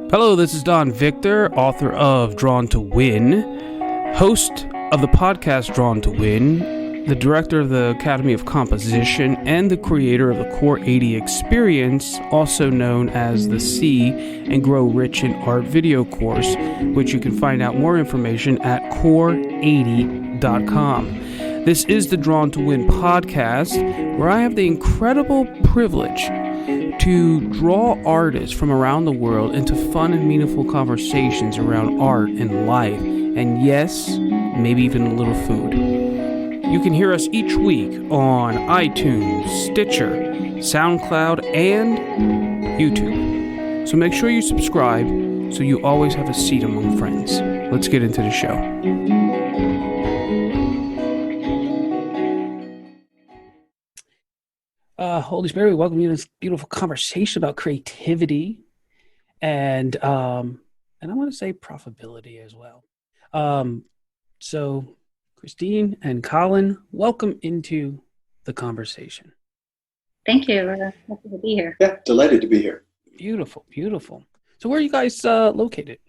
Hello, this is Don Victor, author of Drawn to Win, host of the podcast Drawn to Win, the director of the Academy of Composition, and the creator of the Core 80 Experience, also known as the See and Grow Rich in Art video course, which you can find out more information at core80.com. This is the Drawn to Win podcast, where I have the incredible privilege to draw artists from around the world into fun and meaningful conversations around art and life, and yes, maybe even a little food. You can hear us each week on iTunes, Stitcher, SoundCloud, and YouTube. So make sure you subscribe so you always have a seat among friends. Let's get into the show. Holy Spirit, we welcome you to this beautiful conversation about creativity and I want to say profitability as well. So Kristine and Colin, welcome into the conversation. Thank you. We're happy to be here. Yeah, delighted to be here. Beautiful, beautiful. So where are you guys located?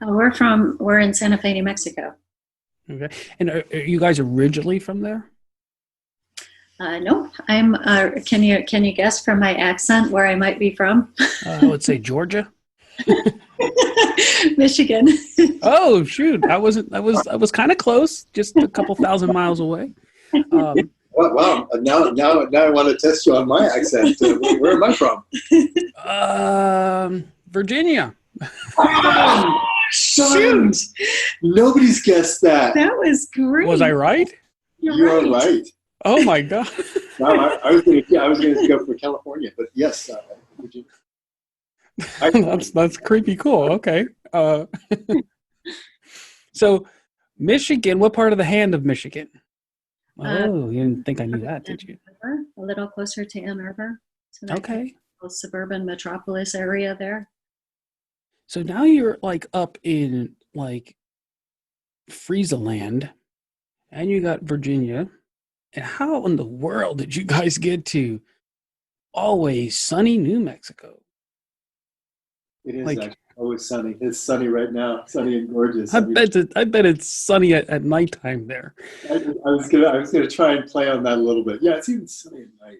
We're in Santa Fe, New Mexico. Okay. And are you guys originally from there? No, I'm. Can you guess from my accent where I might be from? I would say Georgia. Michigan. Oh shoot! I was kind of close, just a couple thousand miles away. Wow! Now I want to test you on my accent. Where am I from? Virginia. Oh, shoot! Nobody's guessed that. That was great. Was I right? You're right. Oh my God! No, I was going to go for California, but yes, Virginia. That's creepy cool. Okay. So Michigan, what part of the hand of Michigan? Oh, you didn't think I knew that, did you? A little closer to Ann Arbor. So okay. Suburban metropolis area there. So now you're like up in like Friesland, and you got Virginia. And how in the world did you guys get to always sunny New Mexico? It is actually always sunny. It's sunny right now, sunny and gorgeous. I bet it's sunny at nighttime there. I was gonna try and play on that a little bit. Yeah, it's even sunny at night.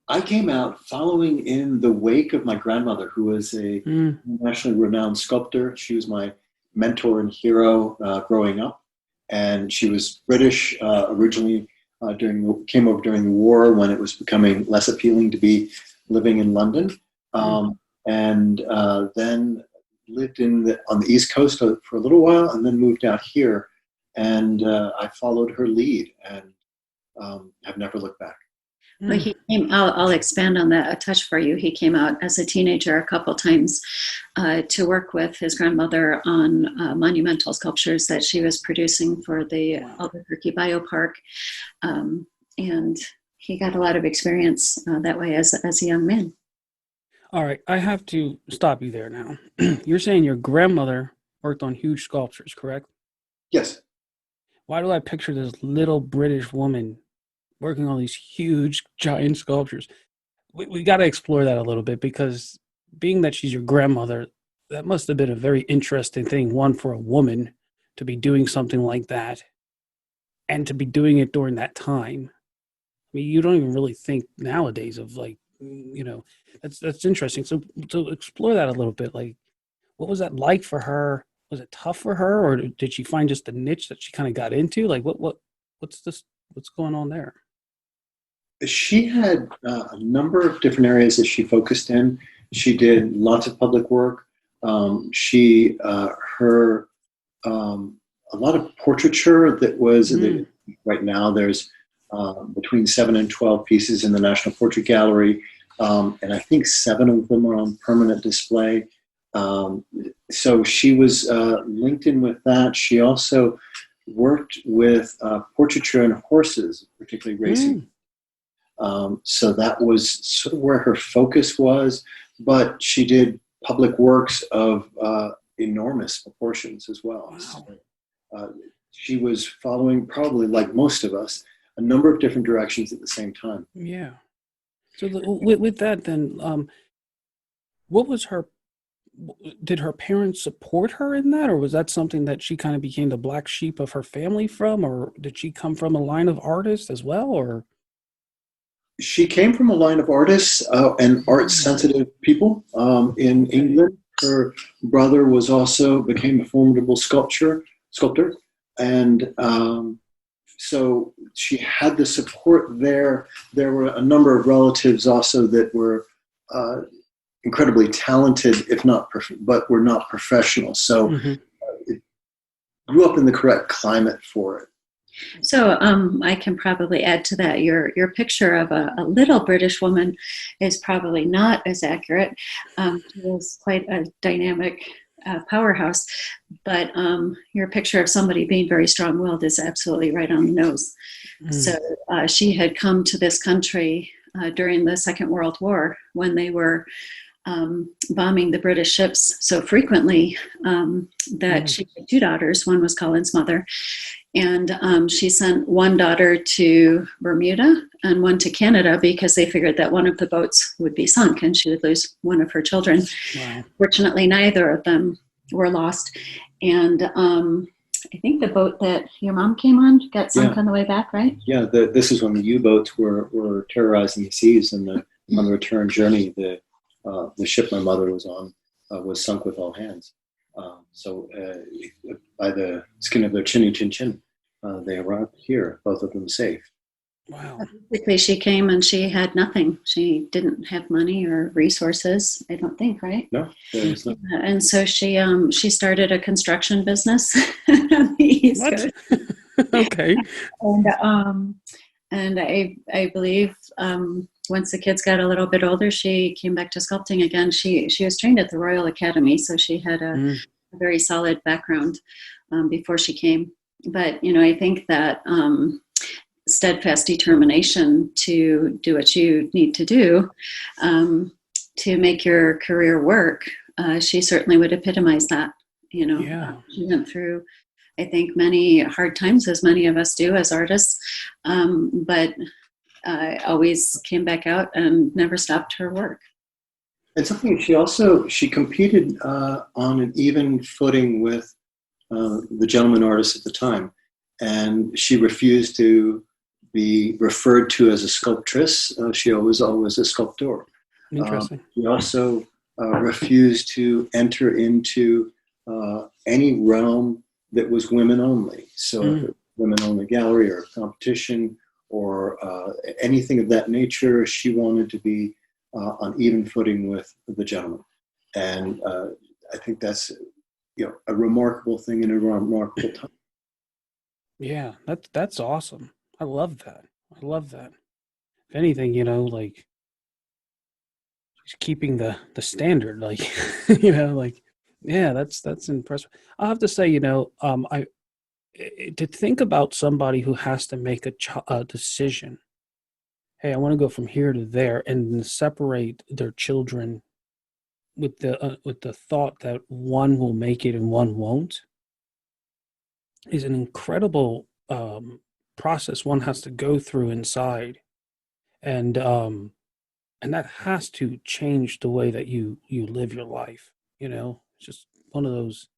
I came out following in the wake of my grandmother, who was a nationally renowned sculptor. She was my mentor and hero growing up. And she was British originally. Came over during the war when it was becoming less appealing to be living in London, and then lived on the East Coast for a little while, and then moved out here. And I followed her lead, and have never looked back. Well, he came. I'll expand on that a touch for you. He came out as a teenager a couple times to work with his grandmother on monumental sculptures that she was producing for the Albuquerque Biopark, and he got a lot of experience that way as a young man. All right, I have to stop you there now. You're saying your grandmother worked on huge sculptures, correct? Yes. Why do I picture this little British woman working on these huge, giant sculptures? We got to explore that a little bit, because being that she's your grandmother, that must have been a very interesting thing, one, for a woman to be doing something like that and to be doing it during that time. I mean, you don't even really think nowadays of that's interesting. So to explore that a little bit, like, what was that like for her? Was it tough for her, or did she find just a niche that she kind of got into? Like, what's going on there? She had a number of different areas that she focused in. She did lots of public work. A lot of portraiture that was right now. There's between 7 and 12 pieces in the National Portrait Gallery, and I think 7 of them are on permanent display. So she was linked in with that. She also worked with portraiture and horses, particularly racing. So that was sort of where her focus was, but she did public works of enormous proportions as well. Wow. So, she was following, probably like most of us, a number of different directions at the same time. Yeah. So with that, then, what was her, did her parents support her in that, or was that something that she kind of became the black sheep of her family from, or did she come from a line of artists as well, or? She came from a line of artists and art-sensitive people in Okay. England. Her brother was also became a formidable sculptor, and so she had the support there. There were a number of relatives also that were uh, incredibly talented, if not but were not professional. So Hmm. it grew up in the correct climate for it. So I can probably add to that. Your picture of a little British woman is probably not as accurate. She was quite a dynamic powerhouse, but your picture of somebody being very strong-willed is absolutely right on the nose. So Mm. she had come to this country during the Second World War when they were bombing the British ships so frequently that Mm. she had two daughters. One was Colin's mother, and she sent one daughter to Bermuda and one to Canada because they figured that one of the boats would be sunk and she would lose one of her children. Wow. Fortunately, neither of them were lost. And I think the boat that your mom came on got sunk Yeah. on the way back, right? Yeah, this is when the U-boats were terrorizing the seas, and on the return journey, the ship my mother was on was sunk with all hands. So by the skin of their chinny chin chin, they arrived here, both of them safe. Wow. Basically, she came and she had nothing. She didn't have money or resources, I don't think, right? No, there was no. And so she started a construction business on the East What? Coast. Okay. And I believe once the kids got a little bit older, she came back to sculpting again. She was trained at the Royal Academy, so she had Mm. a very solid background before she came. But you know, I think that steadfast determination to do what you need to do to make your career work, she certainly would epitomize that. You know, Yeah. she went through, I think, many hard times, as many of us do as artists, but always came back out and never stopped her work. And something she competed on an even footing with the gentleman artist at the time, and she refused to be referred to as a sculptress. She was always a sculptor. Interesting. She also refused to enter into any realm that was women only. So if it Mm. was women only gallery or competition or anything of that nature, she wanted to be on even footing with the gentleman. And I think that's a remarkable thing in a remarkable time. Yeah, that's awesome. I love that. I love that. If anything, like she's keeping the standard, like like yeah, that's impressive. I'll have to say, to think about somebody who has to make a decision. Hey, I want to go from here to there, and then separate their children with the thought that one will make it and one won't is an incredible process one has to go through inside, and that has to change the way that you live your life. It's just one of those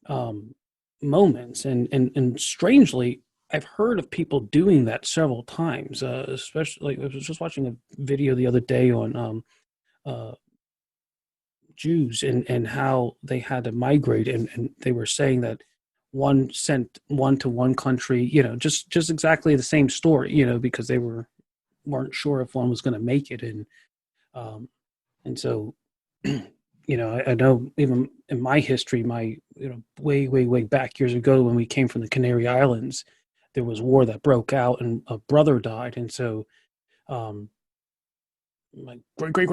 um, moments, and strangely, I've heard of people doing that several times. Especially, like, I was just watching a video the other day on uh, Jews and how they had to migrate, and they were saying that one sent one to one country, just exactly the same story, because they weren't sure if one was going to make it, um, and so I know even in my history, my way way back years ago when we came from the Canary Islands, there was war that broke out and a brother died, and so um, my great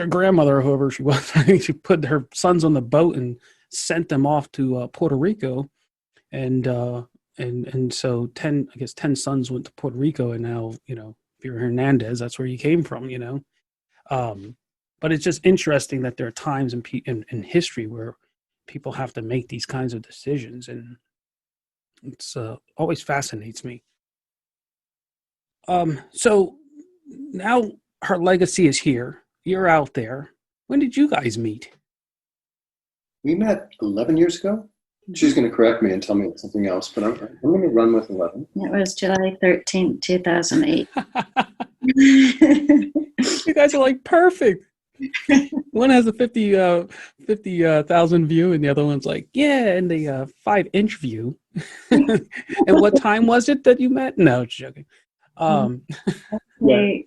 grandmother, whoever she was, she put her sons on the boat and sent them off to Puerto Rico, and so 10 sons went to Puerto Rico, and now if you're Hernandez, that's where you came from, um, but it's just interesting that there are times in history where people have to make these kinds of decisions, and it's always fascinates me. So now her legacy is here. You're out there. When did you guys meet? We met 11 years ago. She's going to correct me and tell me something else, but I'm going to run with 11. It was July 13th, 2008. You guys are like perfect. One has a 50,000 view, and the other one's like, yeah, and the 5-inch view. And what time was it that you met? No, joking.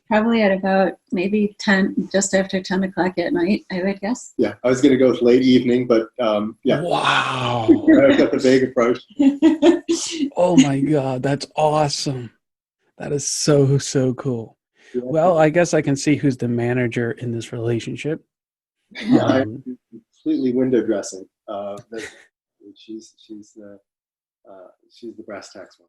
Probably at about maybe 10, just after 10 o'clock at night, I would guess. Yeah, I was going to go with late evening, but yeah. Wow. I've got the vague approach. Oh my God, that's awesome. That is so, so cool. Well, I guess I can see who's the manager in this relationship. Yeah, I'm completely window dressing. She's the brass tacks one.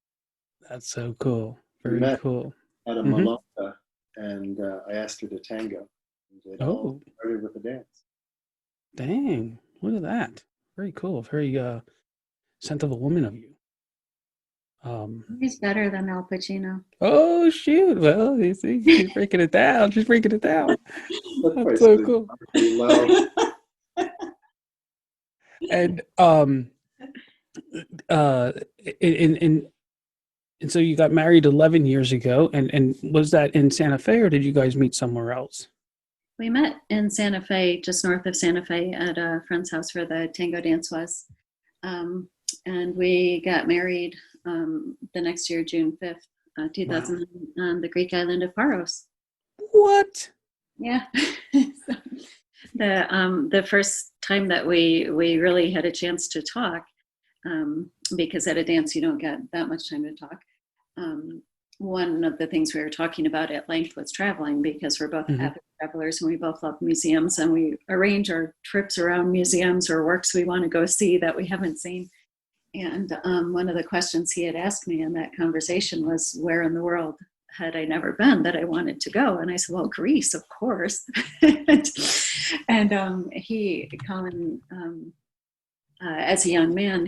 That's so cool. Very cool. At a Malonga, and I asked her to tango. And it all started with a dance. Dang! Look at that. Very cool. Very scent of a woman of you. He's better than Al Pacino. Oh shoot! Well, you see, she's breaking it down. She's breaking it down. That's so cool. And and so you got married 11 years ago, and was that in Santa Fe, or did you guys meet somewhere else? We met in Santa Fe, just north of Santa Fe, at a friend's house where the tango dance was. And we got married the next year, June 5th, 2000, on the Greek island of Paros. What? Yeah. The first time that we really had a chance to talk, because at a dance you don't get that much time to talk. One of the things we were talking about at length was traveling, because we're both avid travelers and we both love museums, and we arrange our trips around museums or works we want to go see that we haven't seen. And one of the questions he had asked me in that conversation was, where in the world had I never been that I wanted to go? And I said, well, Greece, of course. And Colin, as a young man,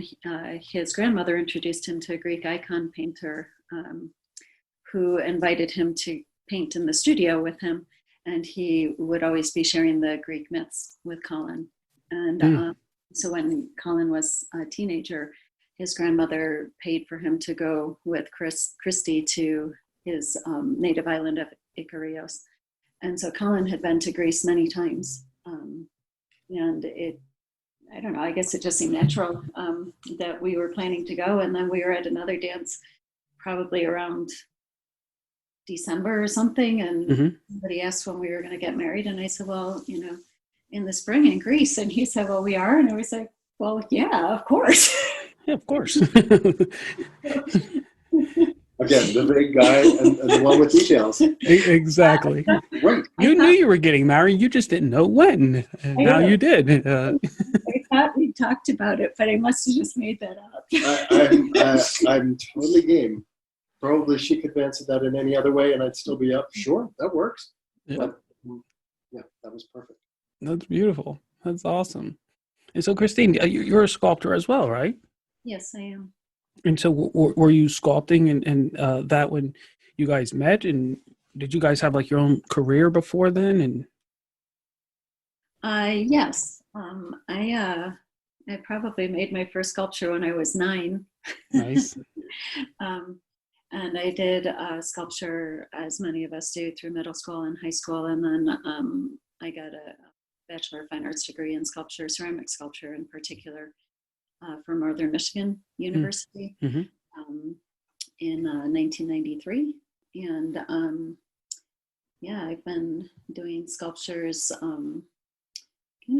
his grandmother introduced him to a Greek icon painter who invited him to paint in the studio with him. And he would always be sharing the Greek myths with Colin. And so when Colin was a teenager, his grandmother paid for him to go with Christy to his native island of Ikarios. And so Colin had been to Greece many times. And I don't know, I guess it just seemed natural that we were planning to go. And then we were at another dance probably around December or something. And somebody asked when we were going to get married. And I said, well, in the spring in Greece. And he said, well, we are. And I was like, well, yeah, of course. Yeah, of course. Again, the big guy and the one with details. Exactly. Right. You knew you were getting married. You just didn't know when. And now you did. I thought we talked about it, but I must have just made that up. I'm totally game. Probably she could have answered that in any other way and I'd still be up. Sure, that works. Yeah. But, yeah, that was perfect. That's beautiful. That's awesome. And so, Kristine, you're a sculptor as well, right? Yes, I am. And so were you sculpting and that when you guys met, and did you guys have like your own career before then? And yes. I probably made my first sculpture when I was 9. Nice. And I did sculpture, as many of us do, through middle school and high school. And then I got a Bachelor of Fine Arts degree in sculpture, ceramic sculpture in particular, from Northern Michigan University in 1993. And I've been doing sculptures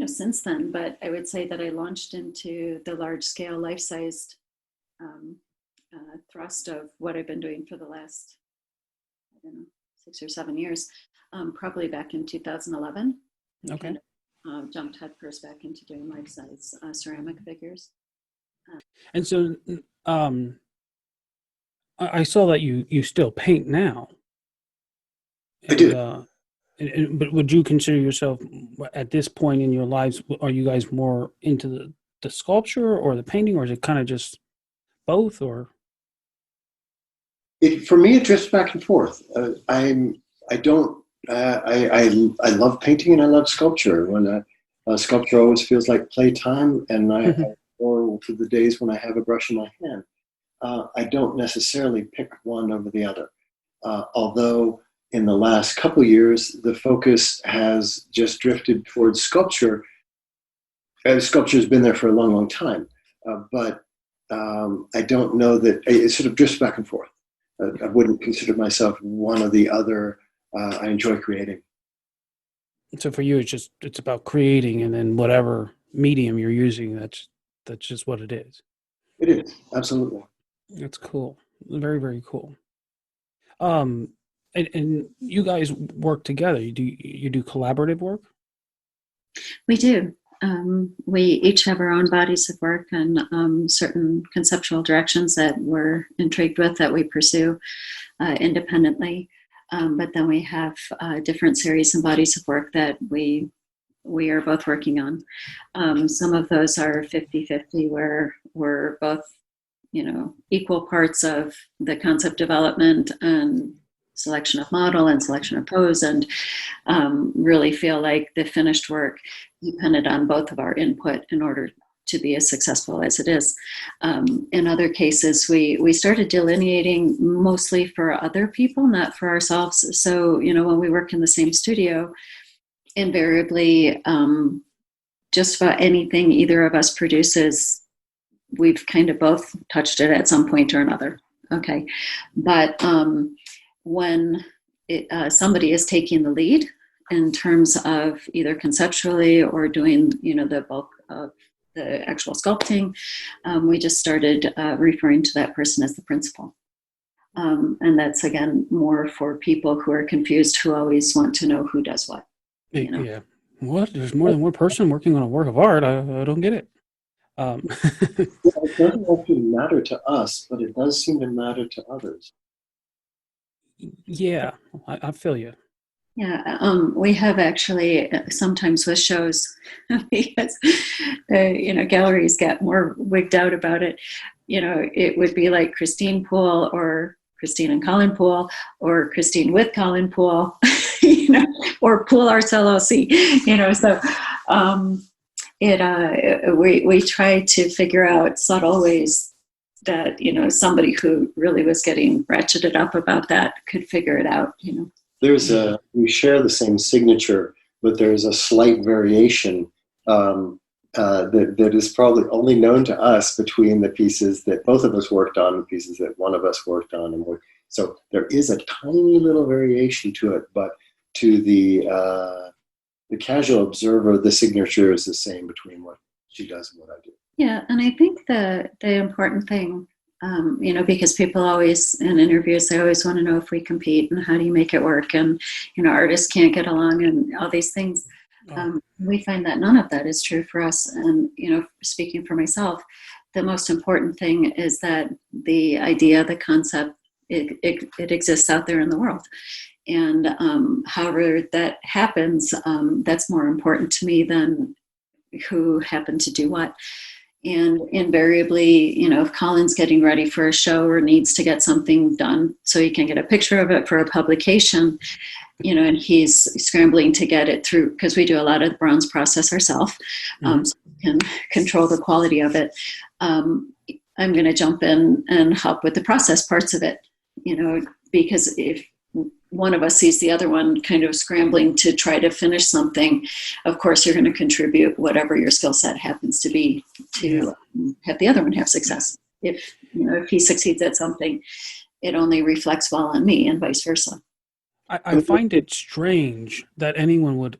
since then, but I would say that I launched into the large-scale, life-sized thrust of what I've been doing for the last, 6 or 7 years, probably back in 2011. Okay. Jumped headfirst back into doing life-size ceramic figures. And so I saw that you still paint now. I do. But would you consider yourself, at this point in your lives, are you guys more into the sculpture or the painting, or is it kind of just both? Or for me, it drifts back and forth. I don't I love painting and I love sculpture. When sculpture always feels like playtime, and I or to the days when I have a brush in my hand. I don't necessarily pick one over the other. Although in the last couple years, the focus has just drifted towards sculpture. Sculpture has been there for a long, long time, but I don't know that it sort of drifts back and forth. I wouldn't consider myself one or the other. I enjoy creating. So for you, it's about creating, and then whatever medium you're using, that's just what it is. It is, absolutely. That's cool. Very, very cool. Um, and you guys work together. You do collaborative work? We do. We each have our own bodies of work and certain conceptual directions that we're intrigued with that we pursue independently. But then we have different series and bodies of work that we are both working on. Some of those are 50-50, where we're both, equal parts of the concept development and selection of model and selection of pose, and really feel like the finished work depended on both of our input in order to be as successful as it is. In other cases, we started delineating mostly for other people, not for ourselves. So, when we work in the same studio, invariably, just about anything either of us produces, we've kind of both touched it at some point or another. Okay. But when somebody is taking the lead in terms of either conceptually or doing, the bulk of the actual sculpting, we just started referring to that person as the principal. And that's, again, more for people who are confused, who always want to know who does what. Yeah. What? There's more than one person working on a work of art. I don't get it. It doesn't actually matter to us, but it does seem to matter to others. Yeah, I feel you. Yeah, we have actually sometimes with shows, because galleries get more wigged out about it. It would be like Kristine Poole, or Kristine and Colin Poole, or Kristine with Colin Poole, or Poole Arts LLC. So we try to figure out subtle ways that somebody who really was getting ratcheted up about that could figure it out. We share the same signature, but there's a slight variation that is probably only known to us between the pieces that both of us worked on and pieces that one of us worked on. So there is a tiny little variation to it, but to the casual observer, the signature is the same between what she does and what I do. Yeah, and I think the important thing, because people always, in interviews, they always want to know if we compete and how do you make it work, and artists can't get along and all these things. We find that none of that is true for us. And speaking for myself, the most important thing is that the idea, the concept, it exists out there in the world. And however that happens, that's more important to me than who happened to do what. And invariably, if Colin's getting ready for a show or needs to get something done so he can get a picture of it for a publication, and he's scrambling to get it through, because we do a lot of the bronze process ourselves, so we can control the quality of it. I'm going to jump in and help with the process parts of it, because if one of us sees the other one kind of scrambling to try to finish something, of course you're going to contribute whatever your skill set happens to be to have the other one have success. If he succeeds at something, it only reflects well on me, and vice versa. I find it strange that anyone would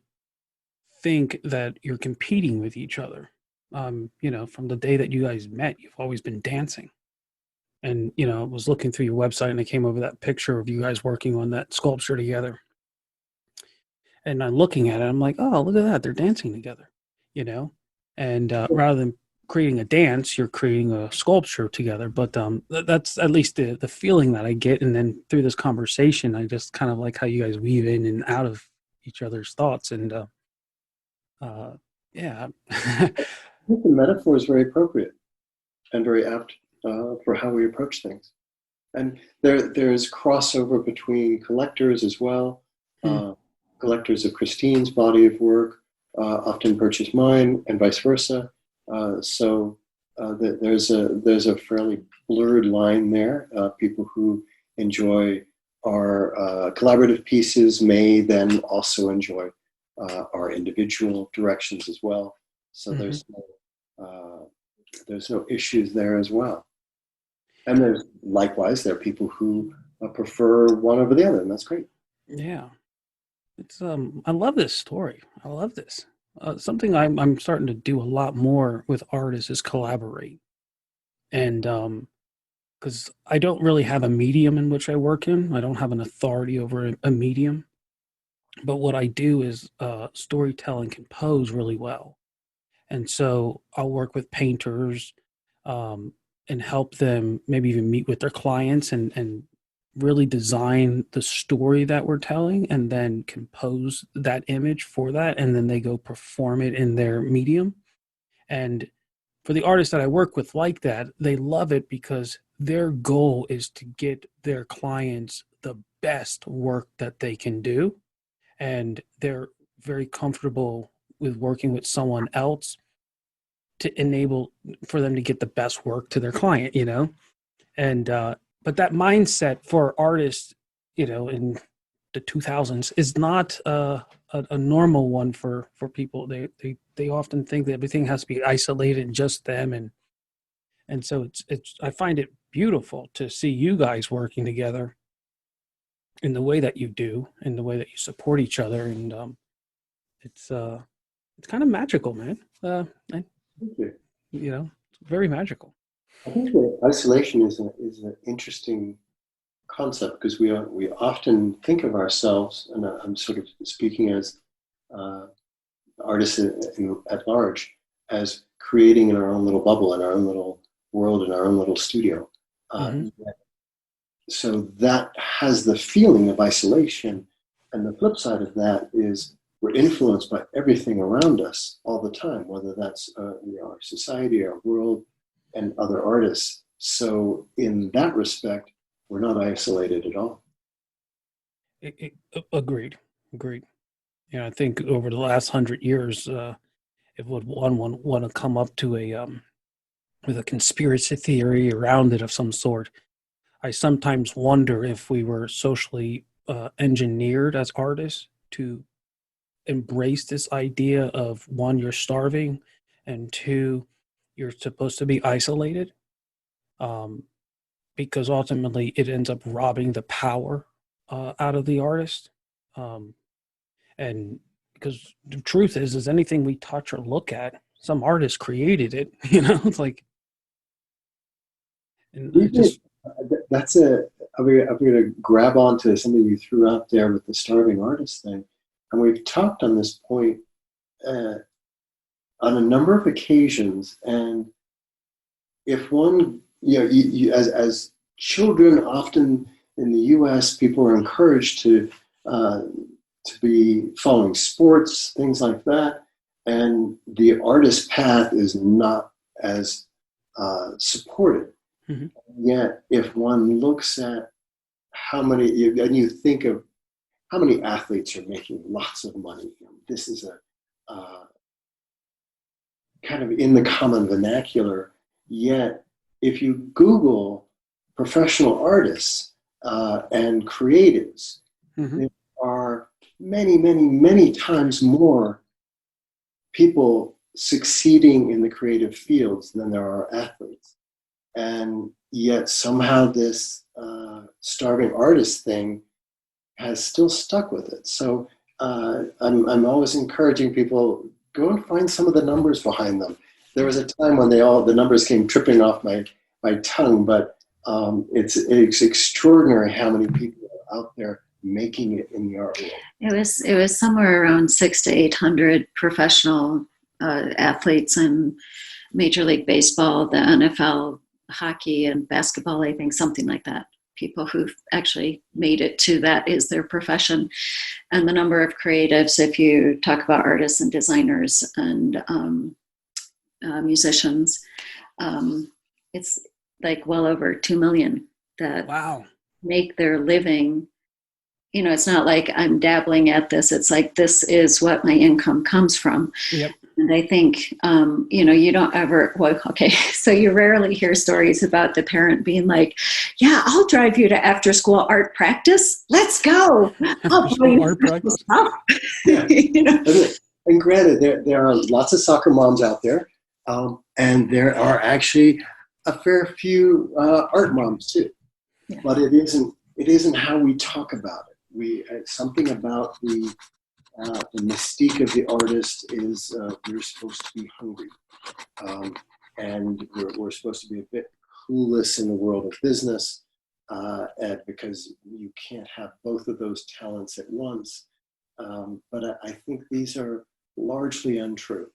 think that you're competing with each other. From the day that you guys met, you've always been dancing. And, I was looking through your website and I came over that picture of you guys working on that sculpture together. And I'm looking at it, I'm like, oh, look at that. They're dancing together, And rather than creating a dance, you're creating a sculpture together. But that's at least the feeling that I get. And then through this conversation, I just kind of like how you guys weave in and out of each other's thoughts. And yeah. I think the metaphor is very appropriate and very apt for how we approach things. And there's crossover between collectors as well. collectors of Kristine's body of work often purchase mine, and vice versa. There's a fairly blurred line there. People who enjoy our collaborative pieces may then also enjoy our individual directions as well. So there's no issues there as well. And there are people who prefer one over the other, and that's great. Yeah. It's I love this story. I love this. Something I'm starting to do a lot more with artists is collaborate. And because I don't really have a medium in which I work in. I don't have an authority over a medium. But what I do is storytelling can pose really well. And so I'll work with painters and help them maybe even meet with their clients and really design the story that we're telling and then compose that image for that. And then they go perform it in their medium. And for the artists that I work with like that, they love it because their goal is to get their clients the best work that they can do. And they're very comfortable with working with someone else to enable for them to get the best work to their client, and but that mindset for artists, in the 2000s is not a normal one for people. They often think that everything has to be isolated and just them, and so it's I find it beautiful to see you guys working together in the way that you do, in the way that you support each other, and it's kind of magical, man. And, Thank you. It's very magical. I think that isolation is an interesting concept because we often think of ourselves, and I'm sort of speaking as artists at large, as creating in our own little bubble, in our own little world, in our own little studio. So that has the feeling of isolation, and the flip side of that is we're influenced by everything around us all the time, whether that's our society, our world, and other artists. So in that respect, we're not isolated at all. Agreed. I think over the last 100 years, if one want to come up to with a conspiracy theory around it of some sort, I sometimes wonder if we were socially engineered as artists to embrace this idea of, one, you're starving, and two, you're supposed to be isolated, because ultimately it ends up robbing the power out of the artist. And because the truth is anything we touch or look at, some artist created it. It's like, and it just that's I'm going to grab onto something you threw out there with the starving artist thing. And we've talked on this point on a number of occasions. And if one, you as children, often in the U.S., people are encouraged to be following sports, things like that. And the artist path is not as supported. Mm-hmm. Yet, if one looks at how many, and you think of how many athletes are making lots of money, this is a kind of in the common vernacular. Yet, if you Google professional artists and creatives, mm-hmm. there are many, many, many times more people succeeding in the creative fields than there are athletes. And yet somehow this starving artist thing has still stuck with it. So I'm always encouraging people, go and find some of the numbers behind them. There was a time when the numbers came tripping off my tongue, but it's extraordinary how many people are out there making it in the art world. It was somewhere around 600 to 800 professional athletes in Major League Baseball, the NFL, hockey, and basketball, I think, something like that. People who've actually made it to that is their profession. And the number of creatives, if you talk about artists and designers and musicians, it's like well over 2 million that wow. make their living it's not like I'm dabbling at this. It's like, this is what my income comes from. Yep. And I think, you don't ever, well, okay, so you rarely hear stories about the parent being like, yeah, I'll drive you to after school art practice. Let's go. I'll After buy school you art practice. stuff. Yeah. You know? And granted, there are lots of soccer moms out there, and there are actually a fair few art moms too. Yeah. But it isn't how we talk about it. Something about the mystique of the artist is we're supposed to be hungry, and we're supposed to be a bit clueless in the world of business, because you can't have both of those talents at once. But I think these are largely untrue,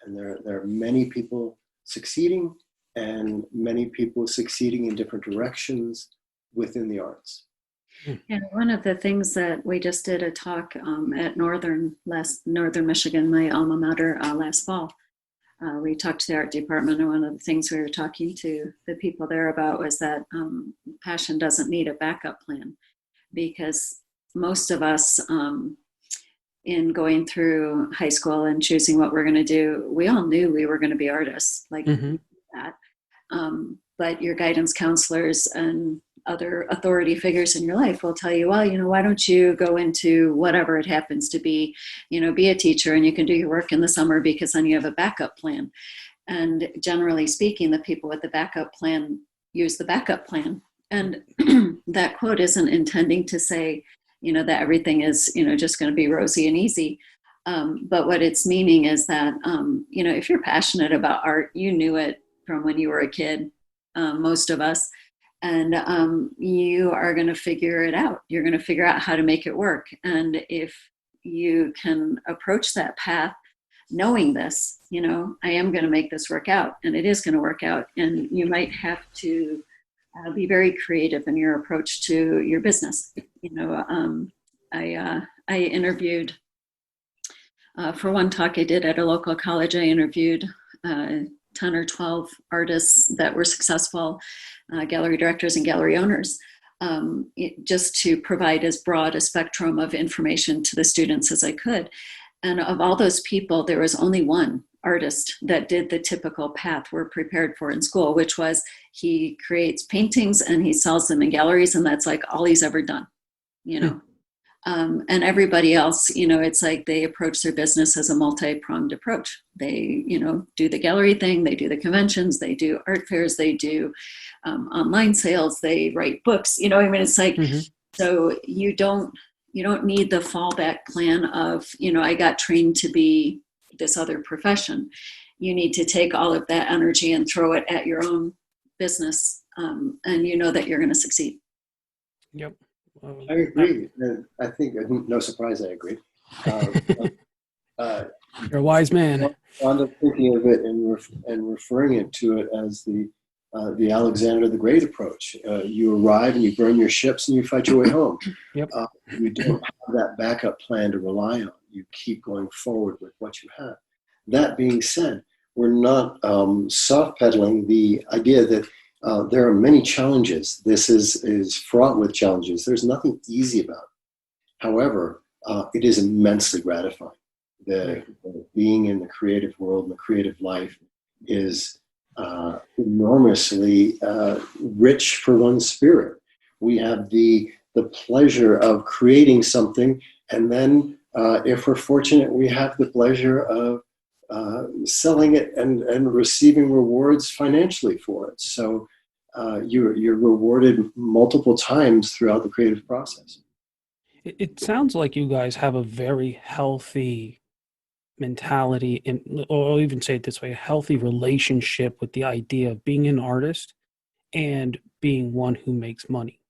and there are many people succeeding, and many people succeeding in different directions within the arts. And one of the things that we just did a talk at Northern Michigan, my alma mater, last fall. We talked to the art department, and one of the things we were talking to the people there about was that passion doesn't need a backup plan, because most of us, in going through high school and choosing what we're going to do, we all knew we were going to be artists, like that. But your guidance counselors and other authority figures in your life will tell you, well, why don't you go into whatever it happens to be, be a teacher, and you can do your work in the summer, because then you have a backup plan. And generally speaking, the people with the backup plan use the backup plan. And that quote isn't intending to say, that everything is, just going to be rosy and easy. But what it's meaning is that, if you're passionate about art, you knew it from when you were a kid, most of us, and you are going to figure it out. You're going to figure out how to make it work. And if you can approach that path knowing this, I am going to make this work out, and it is going to work out. And you might have to be very creative in your approach to your business. I interviewed, for one talk I did at a local college, I interviewed 10 or 12 artists that were successful, gallery directors and gallery owners, just to provide as broad a spectrum of information to the students as I could. And of all those people, there was only one artist that did the typical path we're prepared for in school, which was he creates paintings and he sells them in galleries, and that's like all he's ever done, and everybody else, it's like they approach their business as a multi-pronged approach. They, do the gallery thing, they do the conventions, they do art fairs, they do online sales, they write books, it's like, so you don't need the fallback plan of, I got trained to be this other profession. You need to take all of that energy and throw it at your own business, and that you're going to succeed. Yep. I agree. I think, no surprise, I agree. You're a wise man. Fond of thinking of it and referring it to it as the Alexander the Great approach. You arrive and you burn your ships and you fight your way home. Yep. You don't have that backup plan to rely on. You keep going forward with what you have. That being said, we're not soft pedaling the idea that there are many challenges. This is fraught with challenges. There's nothing easy about it. However, it is immensely gratifying. The being in the creative world and the creative life is enormously rich for one's spirit. We have the pleasure of creating something, and then if we're fortunate, we have the pleasure of selling it and receiving rewards financially for it. So you're rewarded multiple times throughout the creative process. It sounds like you guys have a very healthy mentality, or I'll even say it this way, a healthy relationship with the idea of being an artist and being one who makes money.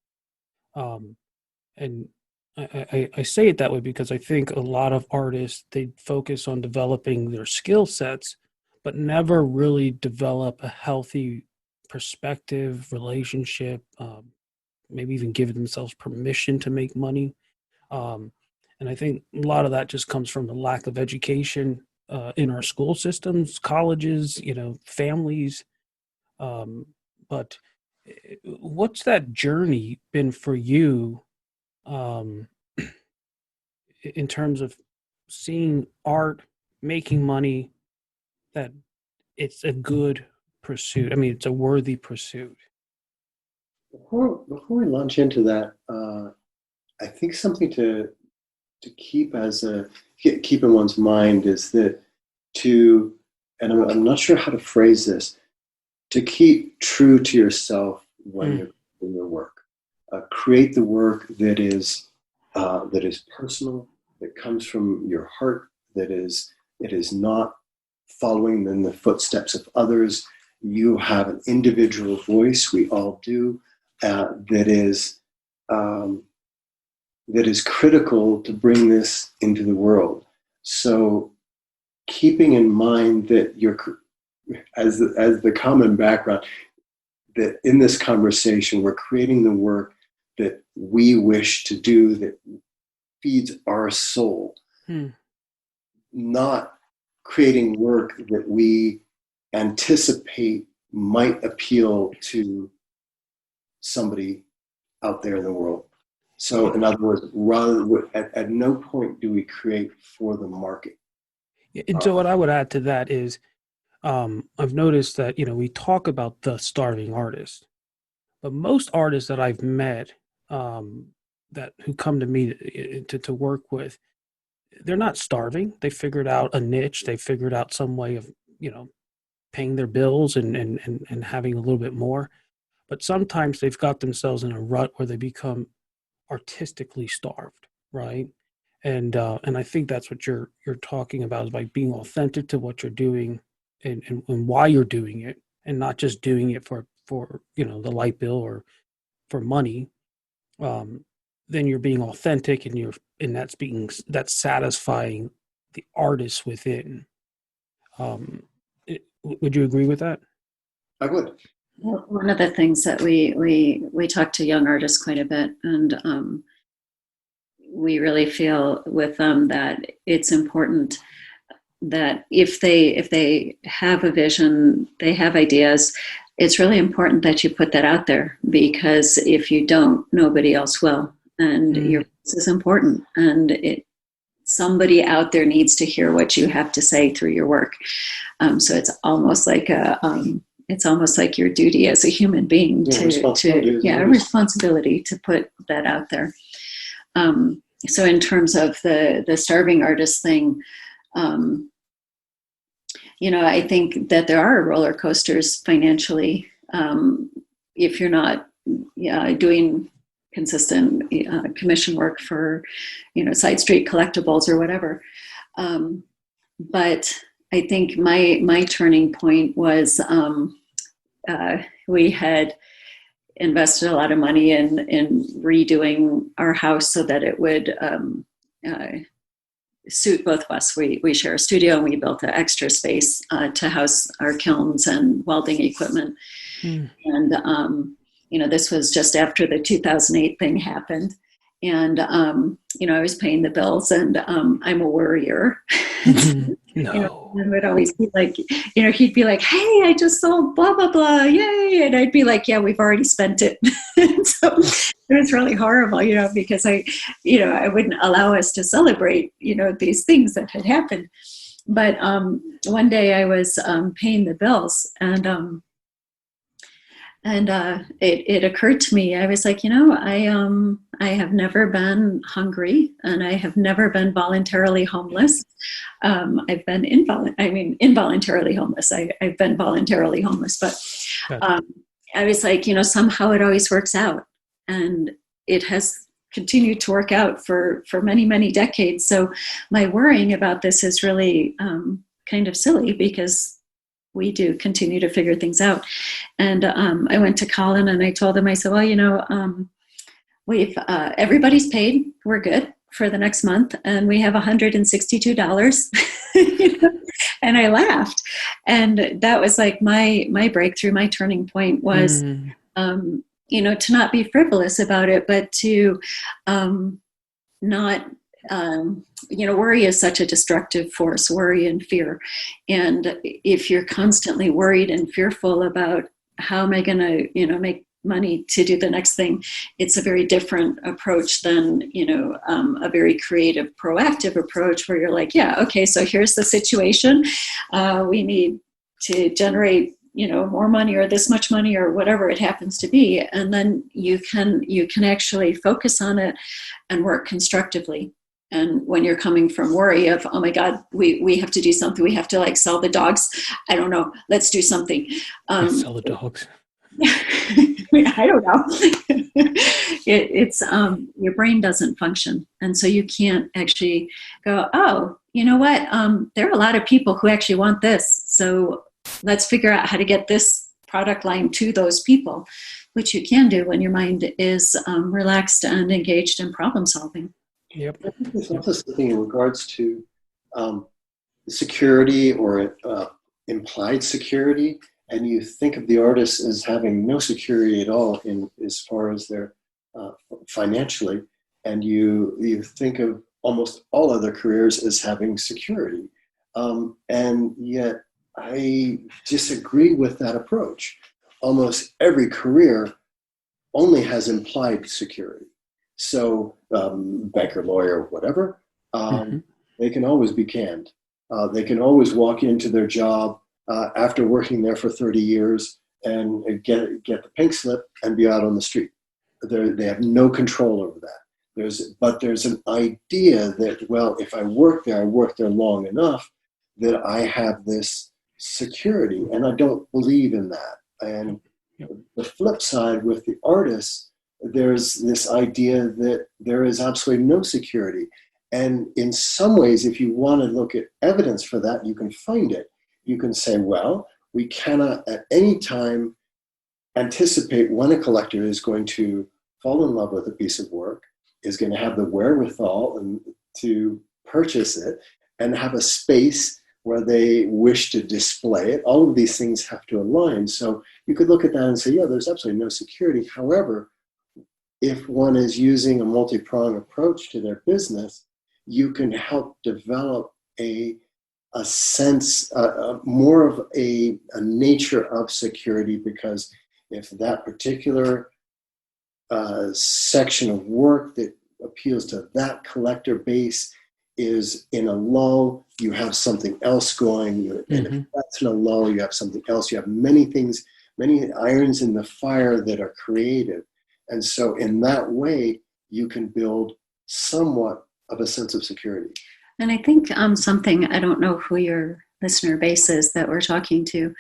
And I say it that way because I think a lot of artists, they focus on developing their skill sets, but never really develop a healthy perspective, relationship, maybe even give themselves permission to make money. And I think a lot of that just comes from the lack of education in our school systems, colleges, families. But what's that journey been for you um, in terms of seeing art making money, that it's a good pursuit. I mean, it's a worthy pursuit. Before we launch into that, I think something to keep keep in one's mind is that and I'm not sure how to phrase this, to keep true to yourself when you're doing your work. Create the work that is personal, that comes from your heart, it is not following in the footsteps of others. You have an individual voice. We all do. That is critical to bring this into the world. So, keeping in mind that as the common background, that in this conversation we're creating the work that we wish to do, that feeds our soul, not creating work that we anticipate might appeal to somebody out there in the world. So, in other words, at no point do we create for the market. And so, what I would add to that is, I've noticed that we talk about the starving artist, but most artists that I've met, who come to me to work with, they're not starving. They figured out a niche. They figured out some way of paying their bills and having a little bit more. But sometimes they've got themselves in a rut where they become artistically starved, right? And I think that's what you're talking about, is by being authentic to what you're doing and why you're doing it, and not just doing it for the light bill or for money. Then you're being authentic, and that's satisfying the artist within. Would you agree with that? I would. Well, one of the things that we talk to young artists quite a bit, and we really feel with them that it's important that if they have a vision, they have ideas, it's really important that you put that out there, because if you don't, nobody else will. And your voice is important, and somebody out there needs to hear what you have to say through your work. So it's almost like your duty as a human being a responsibility to put that out there. So in terms of the starving artist thing, I think that there are roller coasters financially, if you're not doing consistent commission work for side street collectibles or whatever. But I think my turning point was we had invested a lot of money in redoing our house so that it would suit both of us. We share a studio, and we built an extra space to house our kilns and welding equipment. And this was just after the 2008 thing happened. And, I was paying the bills, and I'm a worrier. No. And would always be like, he'd be like, hey, I just sold blah, blah, blah. Yay. And I'd be like, yeah, we've already spent it. So it was really horrible, because I wouldn't allow us to celebrate, these things that had happened. But one day I was paying the bills, and it occurred to me, I was like, I have never been hungry, and I have never been voluntarily homeless. I've been involuntarily homeless. I've been voluntarily homeless, but I was like, somehow it always works out, and it has continued to work out for many, many decades. So my worrying about this is really kind of silly, because we do continue to figure things out. And I went to Colin, and I told him, I said, well, we've everybody's paid. We're good for the next month, and we have $162. And I laughed, and that was like my breakthrough. My turning point was, to not be frivolous about it, but to not. Worry is such a destructive force, worry and fear. And if you're constantly worried and fearful about how am I going to, make money to do the next thing. It's a very different approach than, a very creative, proactive approach where you're like, yeah, okay, so here's the situation. We need to generate, more money or this much money or whatever it happens to be. And then you can actually focus on it and work constructively. And when you're coming from worry of, oh my God, we have to do something. We have to like sell the dogs. I don't know. Let's do something. Sell the dogs. I don't know. It's your brain doesn't function. And so you can't actually go, oh, you know what? There are a lot of people who actually want this. So let's figure out how to get this product line to those people, which you can do when your mind is relaxed and engaged in problem solving. Yep. I think there's also something in regards to security or implied security, and you think of the artist as having no security at all in as far as their financially, and you think of almost all other careers as having security, and yet I disagree with that approach. Almost every career only has implied security. So banker, lawyer, whatever, they can always be canned. They can always walk into their job after working there for 30 years and get the pink slip and be out on the street. They have no control over that. But there's an idea that, well, if I work there long enough that I have this security, and I don't believe in that. And the flip side with the artists, there's this idea that there is absolutely no security. And in some ways, if you want to look at evidence for that, you can find it. You can say, well, we cannot at any time anticipate when a collector is going to fall in love with a piece of work, is going to have the wherewithal and to purchase it, and have a space where they wish to display it. All of these things have to align. So you could look at that and say, yeah, there's absolutely no security. However, if one is using a multi-pronged approach to their business, you can help develop a sense, more of a nature of security, because if that particular section of work that appeals to that collector base is in a lull, you have something else going. And if that's in a lull, you have something else. You have many things, many irons in the fire that are creative. And so in that way, you can build somewhat of a sense of security. And I think something, I don't know who your listener base is that we're talking to,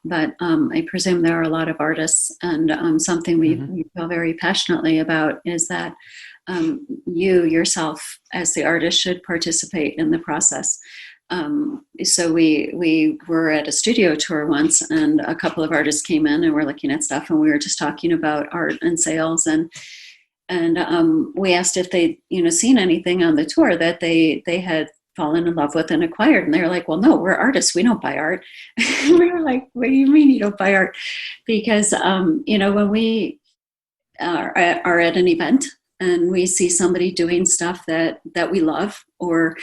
but I presume there are a lot of artists, and something we feel very passionately about is that you yourself as the artist should participate in the process. So we were at a studio tour once, and a couple of artists came in and were looking at stuff, and we were just talking about art and sales, and we asked if they'd seen anything on the tour that they had fallen in love with and acquired, and they were like, well, no, we're artists, we don't buy art. We were like, what do you mean you don't buy art? Because when we are at an event and we see somebody doing stuff that we love, or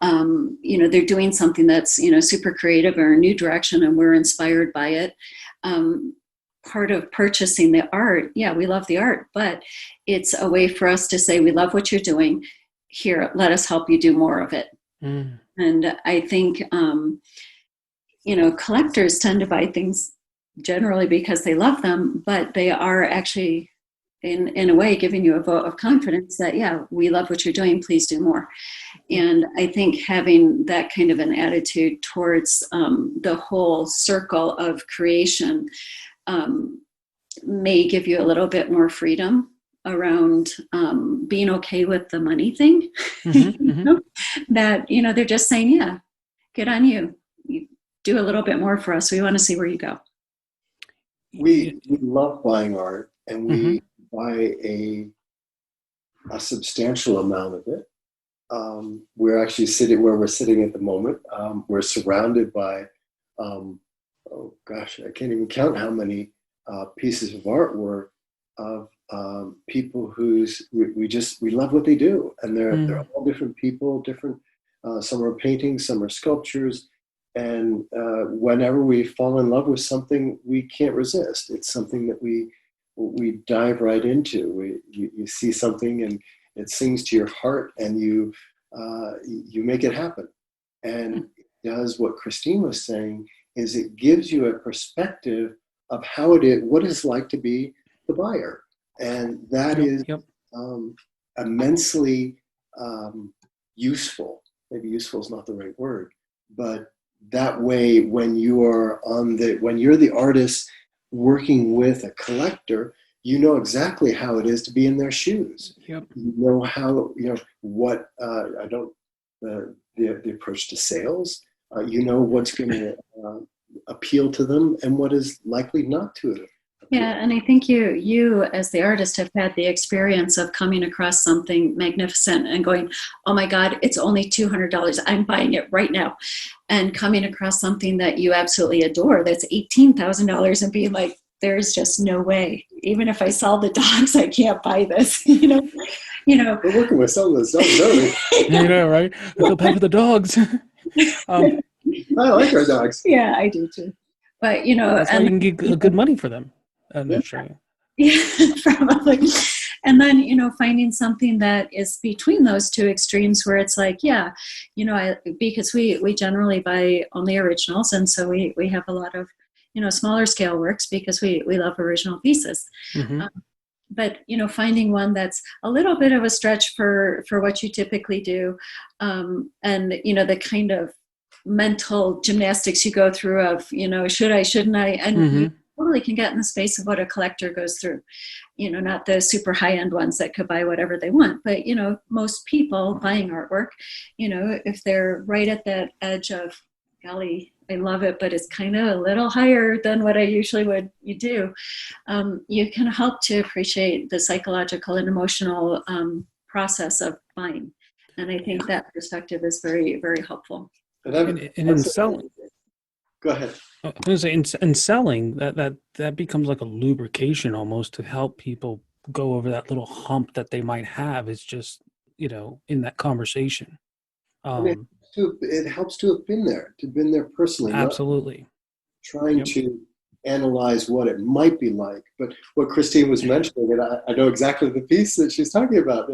they're doing something that's super creative or a new direction, and we're inspired by it, part of purchasing the art, yeah, we love the art, but it's a way for us to say, we love what you're doing, here, let us help you do more of it. And I think collectors tend to buy things generally because they love them, but they are actually in a way giving you a vote of confidence that, yeah, we love what you're doing, please do more. And I think having that kind of an attitude towards the whole circle of creation may give you a little bit more freedom around being okay with the money thing. That they're just saying, yeah, good on you, you do a little bit more for us, we want to see where you go. We love buying art, and we buy a substantial amount of it. We're actually sitting where we're sitting at the moment. We're surrounded by oh gosh, I can't even count how many pieces of artwork of people whose we love what they do, and they're all different people, different. Some are paintings, some are sculptures, and whenever we fall in love with something, we can't resist. It's something that we dive right into. You see something and it sings to your heart, and you make it happen. And it does what Kristine was saying, is it gives you a perspective of how it is, what it's like to be the buyer. And that is immensely useful. Maybe useful is not the right word, but that way, when you're the artist working with a collector, you know exactly how it is to be in their shoes. Yep. You know how, what the approach to sales. You know what's going to appeal to them and what is likely not to appeal. Yeah, and I think you as the artist have had the experience of coming across something magnificent and going, oh my God, it's only $200. I'm buying it right now. And coming across something that you absolutely adore that's $18,000 and being like, there's just no way. Even if I sell the dogs, I can't buy this. We're working with some of this stuff, don't we? You know, right? I feel bad for the dogs. I like our dogs. Yeah, I do too. But that's why you can get good money for them. Yeah, probably. And then, finding something that is between those two extremes where it's like, because we generally buy only originals. And so we have a lot of, smaller scale works because we love original pieces. Mm-hmm. But, finding one that's a little bit of a stretch for what you typically do. And, the kind of mental gymnastics you go through of, should I, shouldn't I? And you totally can get in the space of what a collector goes through, not the super high end ones that could buy whatever they want, but, most people buying artwork, if they're right at that edge of, golly, I love it, but it's kind of a little higher than what I usually you do. You can help to appreciate the psychological and emotional process of buying. And I think that perspective is very, very helpful. And in selling, go ahead. I was going to say, in selling, that becomes like a lubrication almost to help people go over that little hump that they might have. It's just, in that conversation. It helps to have been there personally. Absolutely. Trying to analyze what it might be like. But what Kristine was mentioning, and I know exactly the piece that she's talking about,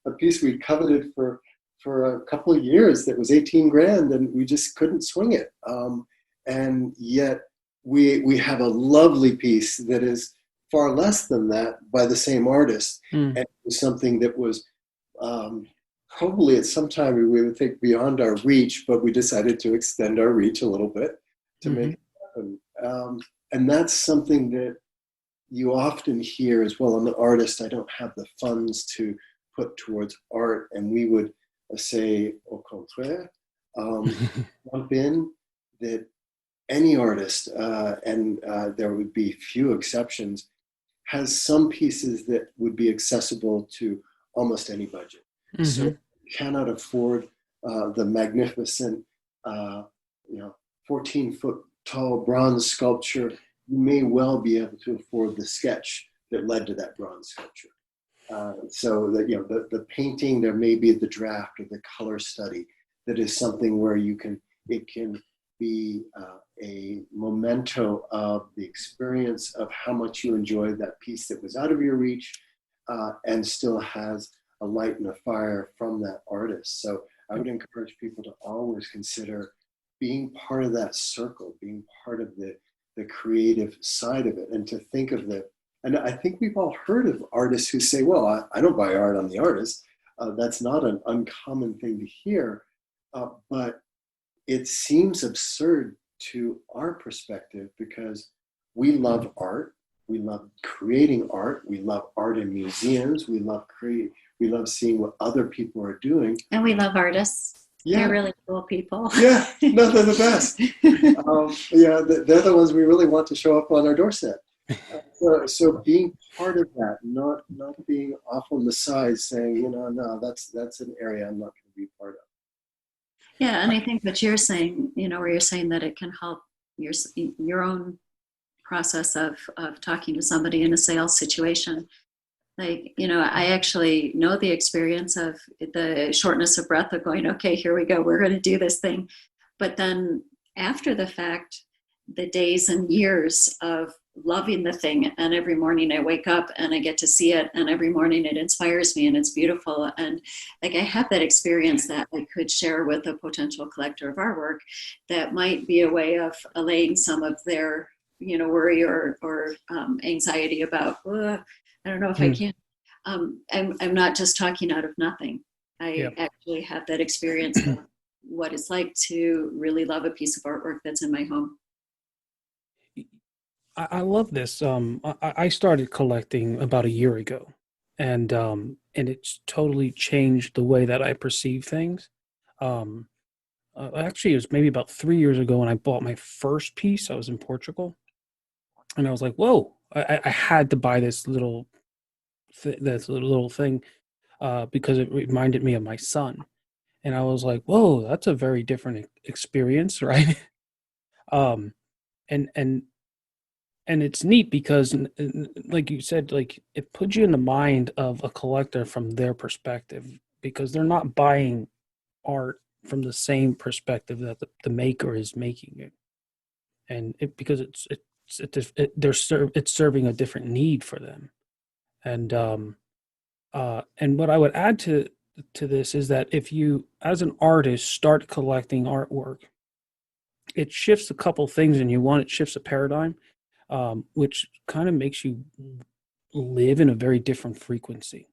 a piece we coveted for a couple of years that was $18,000 and we just couldn't swing it. And yet we have a lovely piece that is far less than that by the same artist. And it was something that was probably at some time we would think beyond our reach, but we decided to extend our reach a little bit to make it happen. And that's something that you often hear as well. I'm an artist, I don't have the funds to put towards art. And we would say, au contraire, jump in that any artist, and there would be few exceptions, has some pieces that would be accessible to almost any budget. So you cannot afford the magnificent, 14-foot tall bronze sculpture. You may well be able to afford the sketch that led to that bronze sculpture. So that the painting, there may be the draft or the color study that is something where it can be a memento of the experience of how much you enjoyed that piece that was out of your reach and still has a light and a fire from that artist. So I would encourage people to always consider being part of that circle, being part of the creative side of it, and to think of and I think we've all heard of artists who say, well, I don't buy art, I'm the artist. That's not an uncommon thing to hear, but it seems absurd to our perspective because we love art, we love creating art, we love art in museums, we love seeing what other people are doing. And we love artists. Yeah. They're really cool people. Yeah, no, they're the best. They're the ones we really want to show up on our doorstep. So being part of that, not being off on the side saying, no, that's an area I'm not going to be part of. Yeah, and I think what you're saying, where you're saying that it can help your own process of talking to somebody in a sales situation. Like, I actually know the experience of the shortness of breath of going, okay, here we go, we're going to do this thing. But then after the fact, the days and years of loving the thing. And every morning I wake up and I get to see it. And every morning it inspires me and it's beautiful. And like I have that experience that I could share with a potential collector of artwork that might be a way of allaying some of their, worry or anxiety about, I don't know if I can. I'm not just talking out of nothing. I actually have that experience of what it's like to really love a piece of artwork that's in my home. I love this. I started collecting about a year ago, and it's totally changed the way that I perceive things. Um, Actually, it was maybe about 3 years ago when I bought my first piece. I was in Portugal, and I was like, "Whoa!" I had to buy this little thing because it reminded me of my son, and I was like, "Whoa, that's a very different experience, right?" um, and and and it's neat because like you said, like it puts you in the mind of a collector from their perspective, because they're not buying art from the same perspective that the maker is making it, and because it's serving a different need for them. And what I would add to this is that if you, as an artist, start collecting artwork, it shifts a couple things in you. One, it shifts a paradigm, which kind of makes you live in a very different frequency.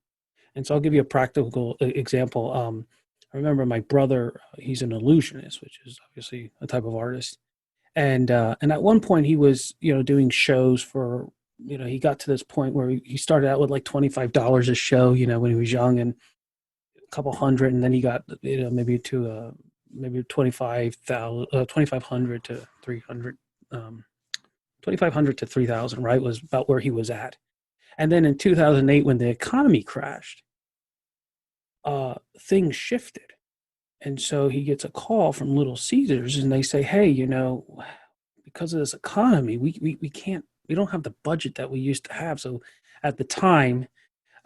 And so I'll give you a practical example. I remember my brother, he's an illusionist, which is obviously a type of artist. And at one point he was, doing shows for, he got to this point where he started out with like $25 a show, when he was young, and a couple hundred. And then he got, maybe 2,500 to 300, 2,500 to 3,000, right? Was about where he was at. And then in 2008, when the economy crashed, things shifted. And so he gets a call from Little Caesars, and they say, "Hey, because of this economy, we can't, we don't have the budget that we used to have." So at the time,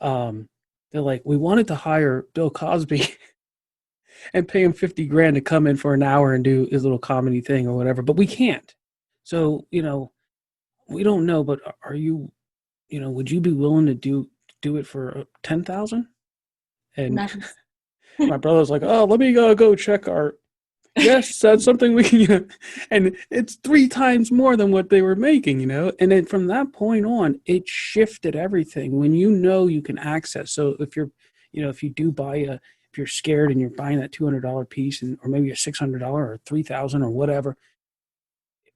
they're like, "We wanted to hire Bill Cosby and pay him 50 grand to come in for an hour and do his little comedy thing or whatever, but we can't. So, we don't know, but are you, would you be willing to do it for 10,000?" And Nice. my brother's like, "Oh, let me go check our." Yes, that's something we can, and it's 3 times more than what they were making. And then from that point on, it shifted everything. When you can access. So if you're, if you do buy if you're scared and you're buying that $200 piece, or maybe a $600 or 3,000 or whatever,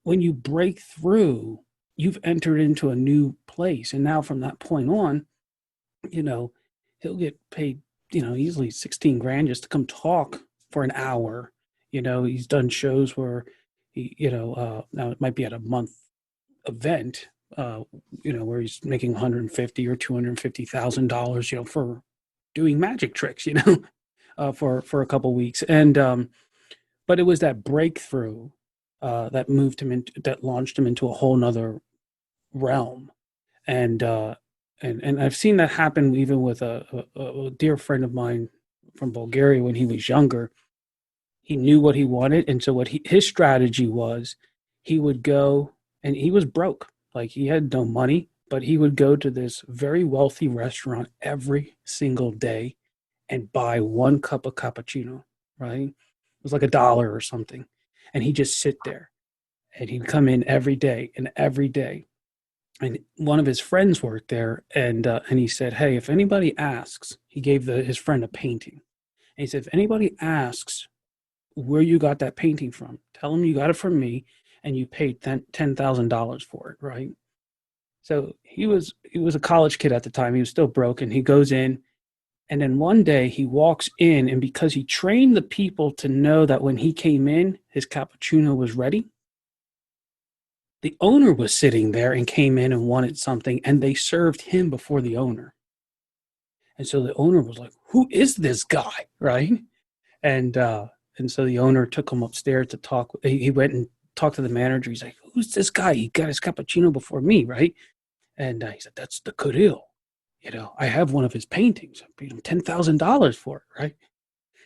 when you break through, you've entered into a new place. And now from that point on, he'll get paid, easily 16 grand just to come talk for an hour. He's done shows where now it might be at a month event, where he's making 150 or $250,000, for doing magic tricks, for a couple weeks. And but it was that breakthrough that launched him into a whole nother realm. And I've seen that happen even with a dear friend of mine from Bulgaria. When he was younger, he knew what he wanted, and so his strategy was, he would go, and he was broke, like he had no money, but he would go to this very wealthy restaurant every single day and buy 1 cup of cappuccino, right? It was like $1 or something, and he'd just sit there, and he'd come in every day and every day. And one of his friends worked there, and he said, "Hey, if anybody asks," he gave his friend a painting, and he said, "If anybody asks where you got that painting from, tell them you got it from me, and you paid $10,000 for it," right? So he was a college kid at the time. He was still broke, and he goes in, and then one day he walks in, and because he trained the people to know that when he came in, his cappuccino was ready, the owner was sitting there and came in and wanted something, and they served him before the owner. And so the owner was like, "Who is this guy?" Right? And so the owner took him upstairs to talk. He went and talked to the manager. He's like, "Who's this guy? He got his cappuccino before me, right?" And he said, "That's the Kirill. I have one of his paintings. I paid him $10,000 for it, right?"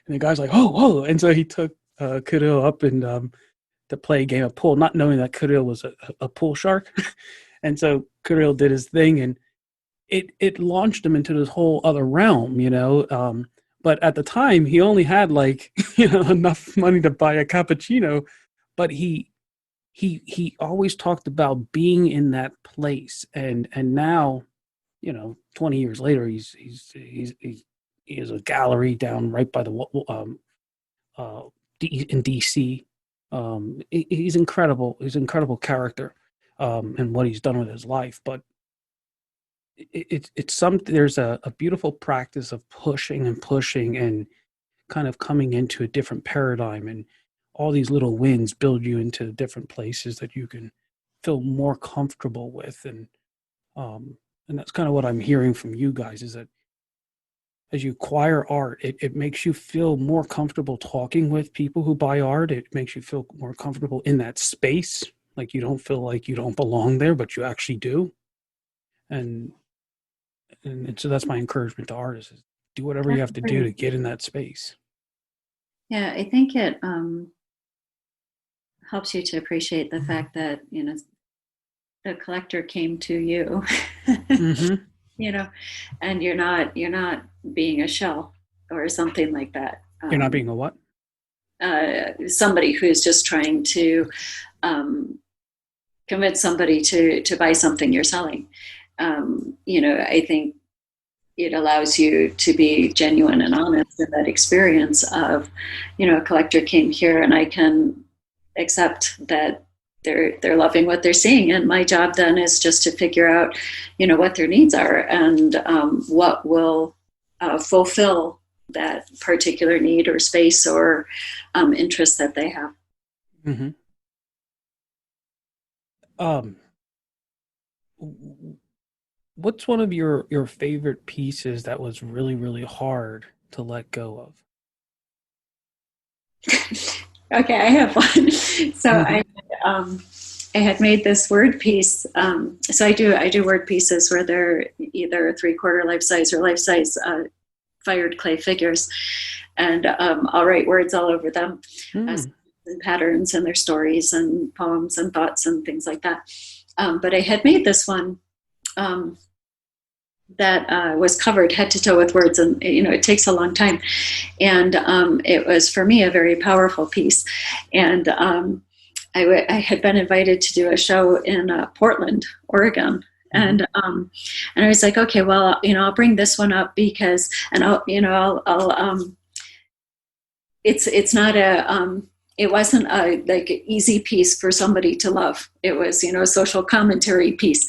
And the guy's like, "Oh, whoa!" And so he took Kirill up and to play a game of pool, not knowing that Kirill was a pool shark. And so Kirill did his thing, and it launched him into this whole other realm, but at the time he only had like enough money to buy a cappuccino, but he always talked about being in that place, and now 20 years later he has a gallery down right by the in DC. He's incredible. He's an incredible character, and what he's done with his life. But it's something. There's a beautiful practice of pushing and kind of coming into a different paradigm, and all these little wins build you into different places that you can feel more comfortable with, and that's kind of what I'm hearing from you guys, is that as you acquire art, it makes you feel more comfortable talking with people who buy art. It makes you feel more comfortable in that space. Like you don't feel like you don't belong there, but you actually do. And so that's my encouragement to artists, is do whatever you have to do to get in that space. Yeah, I think it helps you to appreciate the fact that, the collector came to you. Mm-hmm. And you're not being a shell or something like that. You're not being a what? Somebody who's just trying to convince somebody to buy something you're selling. I think it allows you to be genuine and honest in that experience of, a collector came here and I can accept that they're loving what they're seeing, and my job then is just to figure out what their needs are, and what will fulfill that particular need or space or interest that they have. Mm-hmm. What's one of your favorite pieces that was really, really hard to let go of? Okay, I have one. So I had made this word piece. So I do word pieces where they're either 3/4 life size or life size fired clay figures, and I'll write words all over them, and patterns and their stories and poems and thoughts and things like that. But I had made this one that was covered head to toe with words, and it takes a long time, and it was for me a very powerful piece. And I had been invited to do a show in Portland, Oregon, and I was like, okay, well, I'll bring this one up because, and I'll it's not a it wasn't a like an easy piece for somebody to love. It was, a social commentary piece.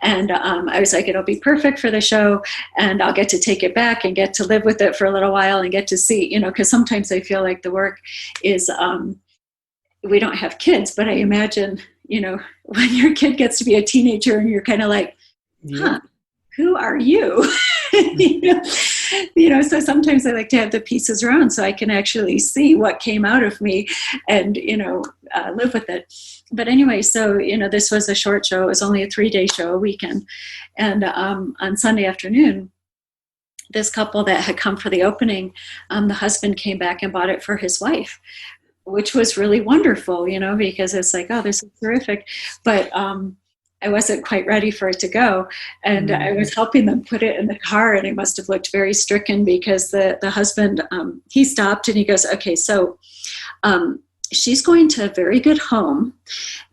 And I was like, it'll be perfect for the show, and I'll get to take it back and get to live with it for a little while and get to see, because sometimes I feel like the work is, we don't have kids, but I imagine, when your kid gets to be a teenager and you're kind of like, who are you? So sometimes I like to have the pieces around so I can actually see what came out of me and, live with it. But anyway, so, this was a short show. It was only a 3-day show, a weekend. And on Sunday afternoon, this couple that had come for the opening, the husband came back and bought it for his wife, which was really wonderful, because it's like, oh, this is terrific. But I wasn't quite ready for it to go. And I was helping them put it in the car, and I must have looked very stricken because the husband, he stopped and he goes, okay, so she's going to a very good home,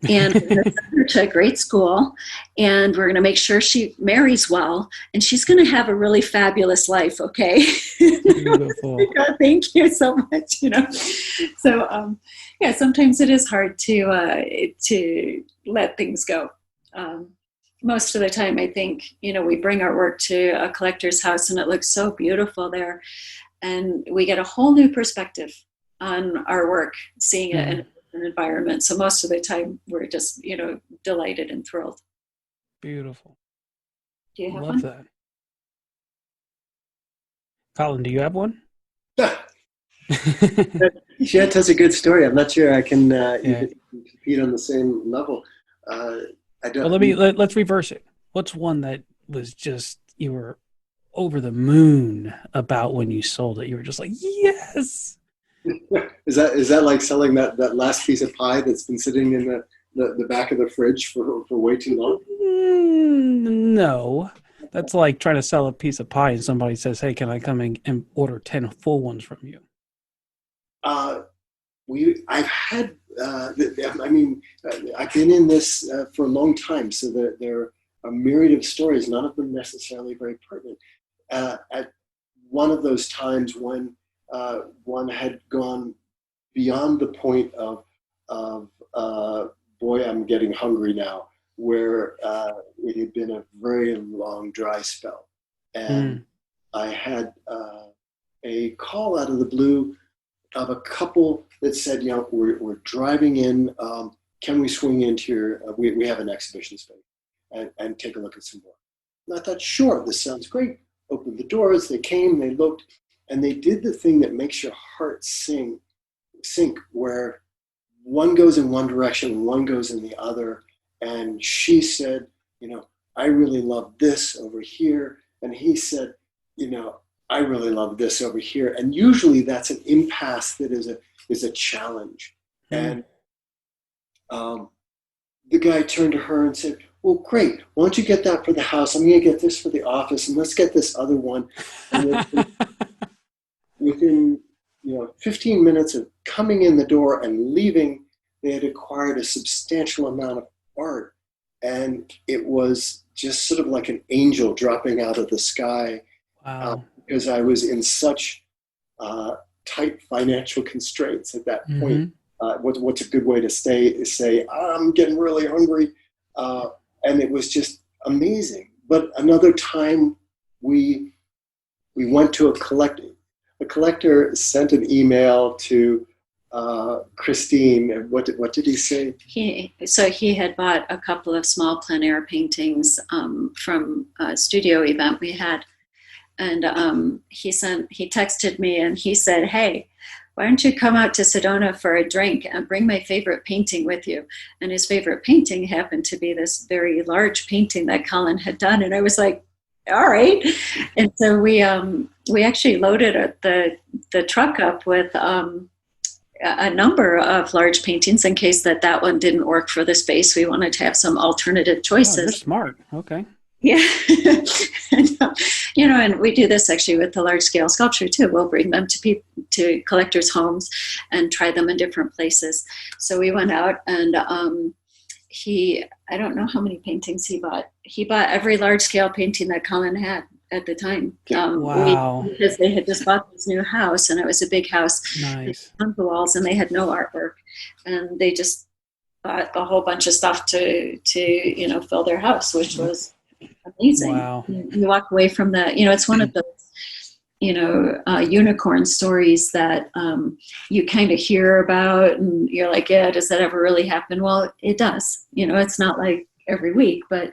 and we're going to send her to a great school, and we're going to make sure she marries well, and she's going to have a really fabulous life, okay? Beautiful. Thank you so much, So, sometimes it is hard to let things go. Most of the time, I think, we bring our work to a collector's house and it looks so beautiful there, and we get a whole new perspective on our work, seeing it in an environment. So most of the time we're just, delighted and thrilled. Beautiful. Do you have Love one? that. Colin, do you have one? She tells a good story. I'm not sure I can compete on the same level. I don't. Well, let's reverse it. What's one that was just, you were over the moon about when you sold it? You were just like, yes. Is that like selling that last piece of pie that's been sitting in the back of the fridge for way too long? No. That's like trying to sell a piece of pie and somebody says, hey, can I come and order 10 full ones from you? Uh, I've had, I mean, I've been in this for a long time, so there are a myriad of stories, none of them necessarily very pertinent. At one of those times when one had gone beyond the point of boy, I'm getting hungry now, where it had been a very long dry spell. And I had a call out of the blue of a couple that said, you know, we're driving in. Can we swing into your, we have an exhibition space and take a look at some work. And I thought, sure, this sounds great. Opened the doors, they came, they looked, and they did the thing that makes your heart sink, where one goes in one direction, one goes in the other. And she said, you know, I really love this over here. And he said, you know, I really love this over here. And usually that's an impasse that is a challenge. And the guy turned to her and said, well, great. Why don't you get that for the house? I'm going to get this for the office, and let's get this other one. And within 15 minutes of coming in the door and leaving, they had acquired a substantial amount of art. And it was just sort of like an angel dropping out of the sky. Wow. Because I was in such tight financial constraints at that point. What's a good way to say, I'm getting really hungry. And it was just amazing. But another time we went to a collector. The collector sent an email to Kristine. And what did he say? He had bought a couple of small plein air paintings from a studio event we had. And he texted me and he said, hey, why don't you come out to Sedona for a drink and bring my favorite painting with you? And his favorite painting happened to be this very large painting that Colin had done. And I was like, all right. And so we actually loaded the truck up with a number of large paintings in case that one didn't work for the space. We wanted to have some alternative choices. Oh, you're smart. Okay. Yeah. And we do this actually with the large scale sculpture too. We'll bring them to collectors' homes and try them in different places. So we went out and I don't know how many paintings he bought. He bought every large scale painting that Colin had at the time. Wow. Because they had just bought this new house and it was a big house. Nice. On the walls and they had no artwork. And they just bought a whole bunch of stuff to fill their house, which was amazing. Wow. You walk away from that. It's one of those, unicorn stories that you kind of hear about and you're like, yeah, does that ever really happen? Well, it does. It's not like every week, but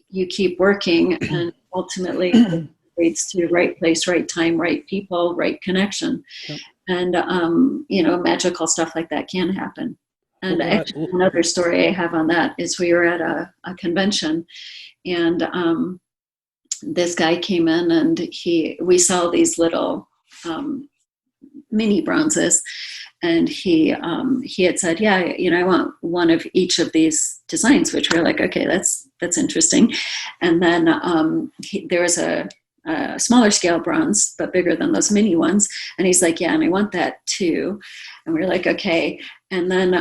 you keep working and ultimately it leads to right place, right time, right people, right connection. Yep. And, magical stuff like that can happen. And actually, another story I have on that is we were at a convention, and this guy came in, and we saw these little mini bronzes, and he had said, yeah, I want one of each of these designs, which we're like, okay, that's interesting. And then there was a smaller scale bronze, but bigger than those mini ones. And he's like, yeah, and I want that too. And we're like, okay. And then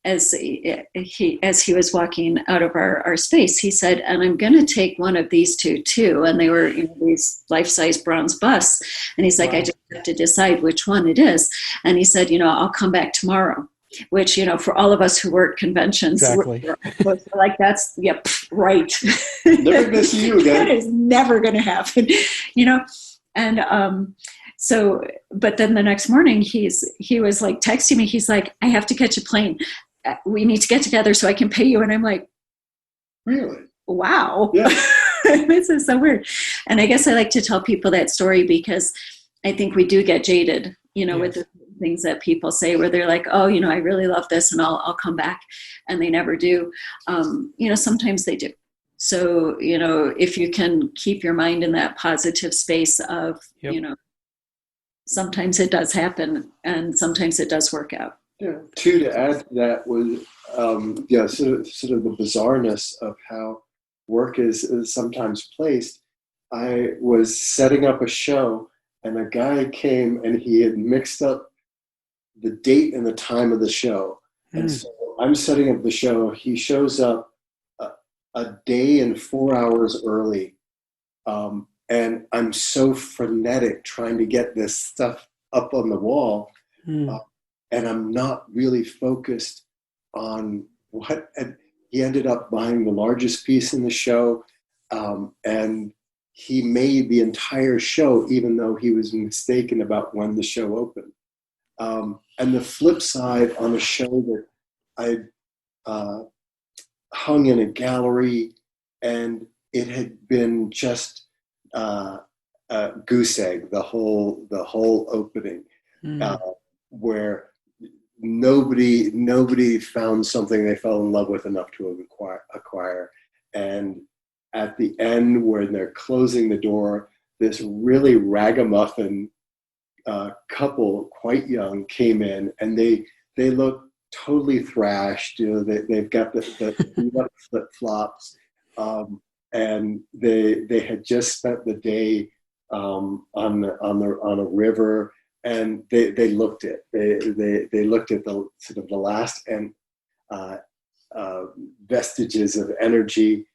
as he was walking out of our space, he said, and I'm going to take one of these two too. And they were these life-size bronze busts. And he's like, wow. I just have to decide which one it is. And he said, I'll come back tomorrow. Which, for all of us who work conventions, exactly. we're like, that's, yep, right. Never gonna see you again. That is never going to happen, And so, but then the next morning, he was like texting me. He's like, I have to catch a plane. We need to get together so I can pay you. And I'm like, really? Wow. Yeah. This is so weird. And I guess I like to tell people that story because I think we do get jaded, yes. with the things that people say where they're like, oh, I really love this and I'll come back, and they never do. Sometimes they do. So, if you can keep your mind in that positive space of, yep. Sometimes it does happen and sometimes it does work out. Yeah. Two, to add to that was, sort of the bizarreness of how work is sometimes placed. I was setting up a show, and a guy came and he had mixed up the date and the time of the show. And Mm. so I'm setting up the show. He shows up a, a day and 4 hours early. And I'm so frenetic trying to get this stuff up on the wall. Uh, Mm. and I'm not really focused on what. And he ended up buying the largest piece in the show. And he made the entire show, even though he was mistaken about when the show opened. And the flip side, on a show that I uh, hung in a gallery, and it had been just goose egg, the whole opening, uh, Mm. where nobody found something they fell in love with enough to acquire. And at the end, when they're closing the door, this really ragamuffin couple, quite young, came in, and they look totally thrashed. They've got the flip flops, and they had just spent the day on a river, and they looked at they looked at the sort of the last and uh, vestiges of energy,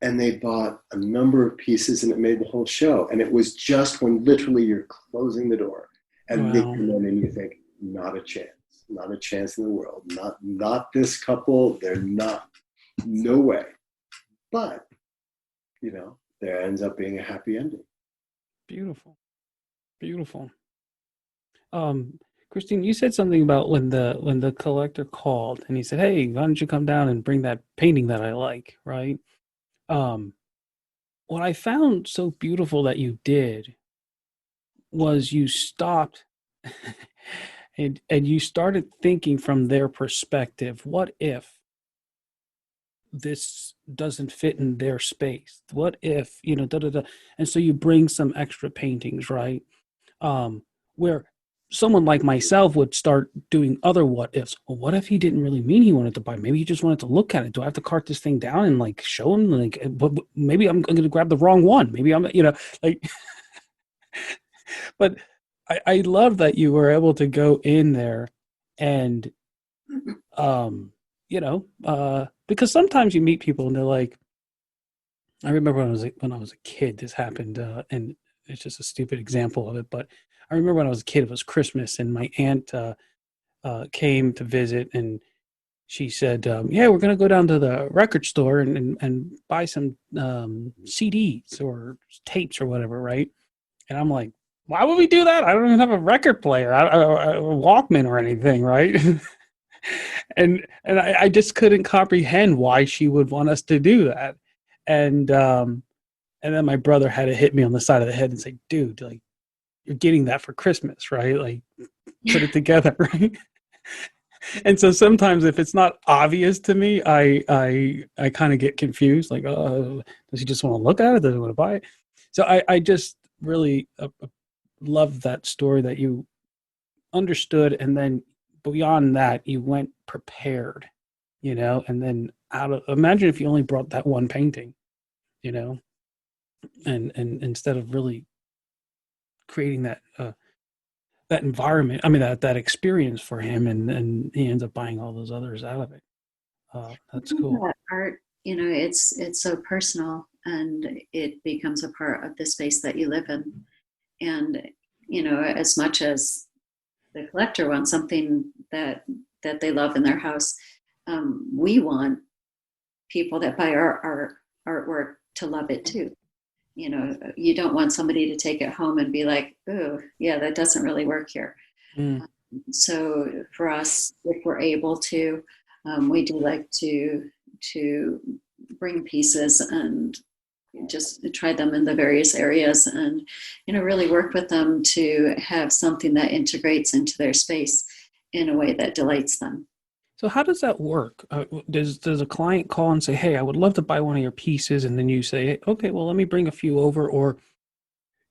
and they bought a number of pieces, and it made the whole show. And it was just when literally you're closing the door and they Wow. come in, and you think, not a chance in the world, not this couple, they're not, no way. But there ends up being a happy ending. Beautiful. Beautiful. Christine, you said something about when the collector called and he said, "Hey, why don't you come down and bring that painting that I like?" Right? Um, what I found so beautiful that you did was you stopped and you started thinking from their perspective. What if this doesn't fit in their space? What if, da da da? And so you bring some extra paintings, right? Where someone like myself would start doing other what ifs. Well, what if he didn't really mean he wanted to buy? Maybe he just wanted to look at it. Do I have to cart this thing down and like show him? Like, but maybe I'm going to grab the wrong one. Maybe I'm, like. But I love that you were able to go in there and, because sometimes you meet people and they're like, I remember when I was a kid, this happened, and it's just a stupid example of it. But I remember when I was a kid, it was Christmas, and my aunt came to visit, and she said, "Yeah, we're gonna go down to the record store and buy some CDs or tapes or whatever, right?" And I'm like, "Why would we do that? I don't even have a record player, a Walkman or anything, right?" and I just couldn't comprehend why she would want us to do that, and and then my brother had to hit me on the side of the head and say, "Dude, like you're getting that for Christmas, right? Like put it together, right?" And so sometimes if it's not obvious to me, I kind of get confused. Like, does he just want to look at it? Does he want to buy it? So I just really love that story that you understood, and then beyond that, you went prepared, and then imagine if you only brought that one painting, you know, and instead of really creating that environment, I mean that experience for him, and he ends up buying all those others out of it. That's cool. That art, it's so personal, and it becomes a part of the space that you live in. And as much as the collector wants something that they love in their house, we want people that buy our artwork to love it too. You don't want somebody to take it home and be like, "Oh, yeah, that doesn't really work here." Mm. So for us, if we're able to, we do like to bring pieces and just try them in the various areas, and really work with them to have something that integrates into their space in a way that delights them. So how does that work? Does a client call and say, "Hey, I would love to buy one of your pieces," and then you say, "Hey, okay, well, let me bring a few over," or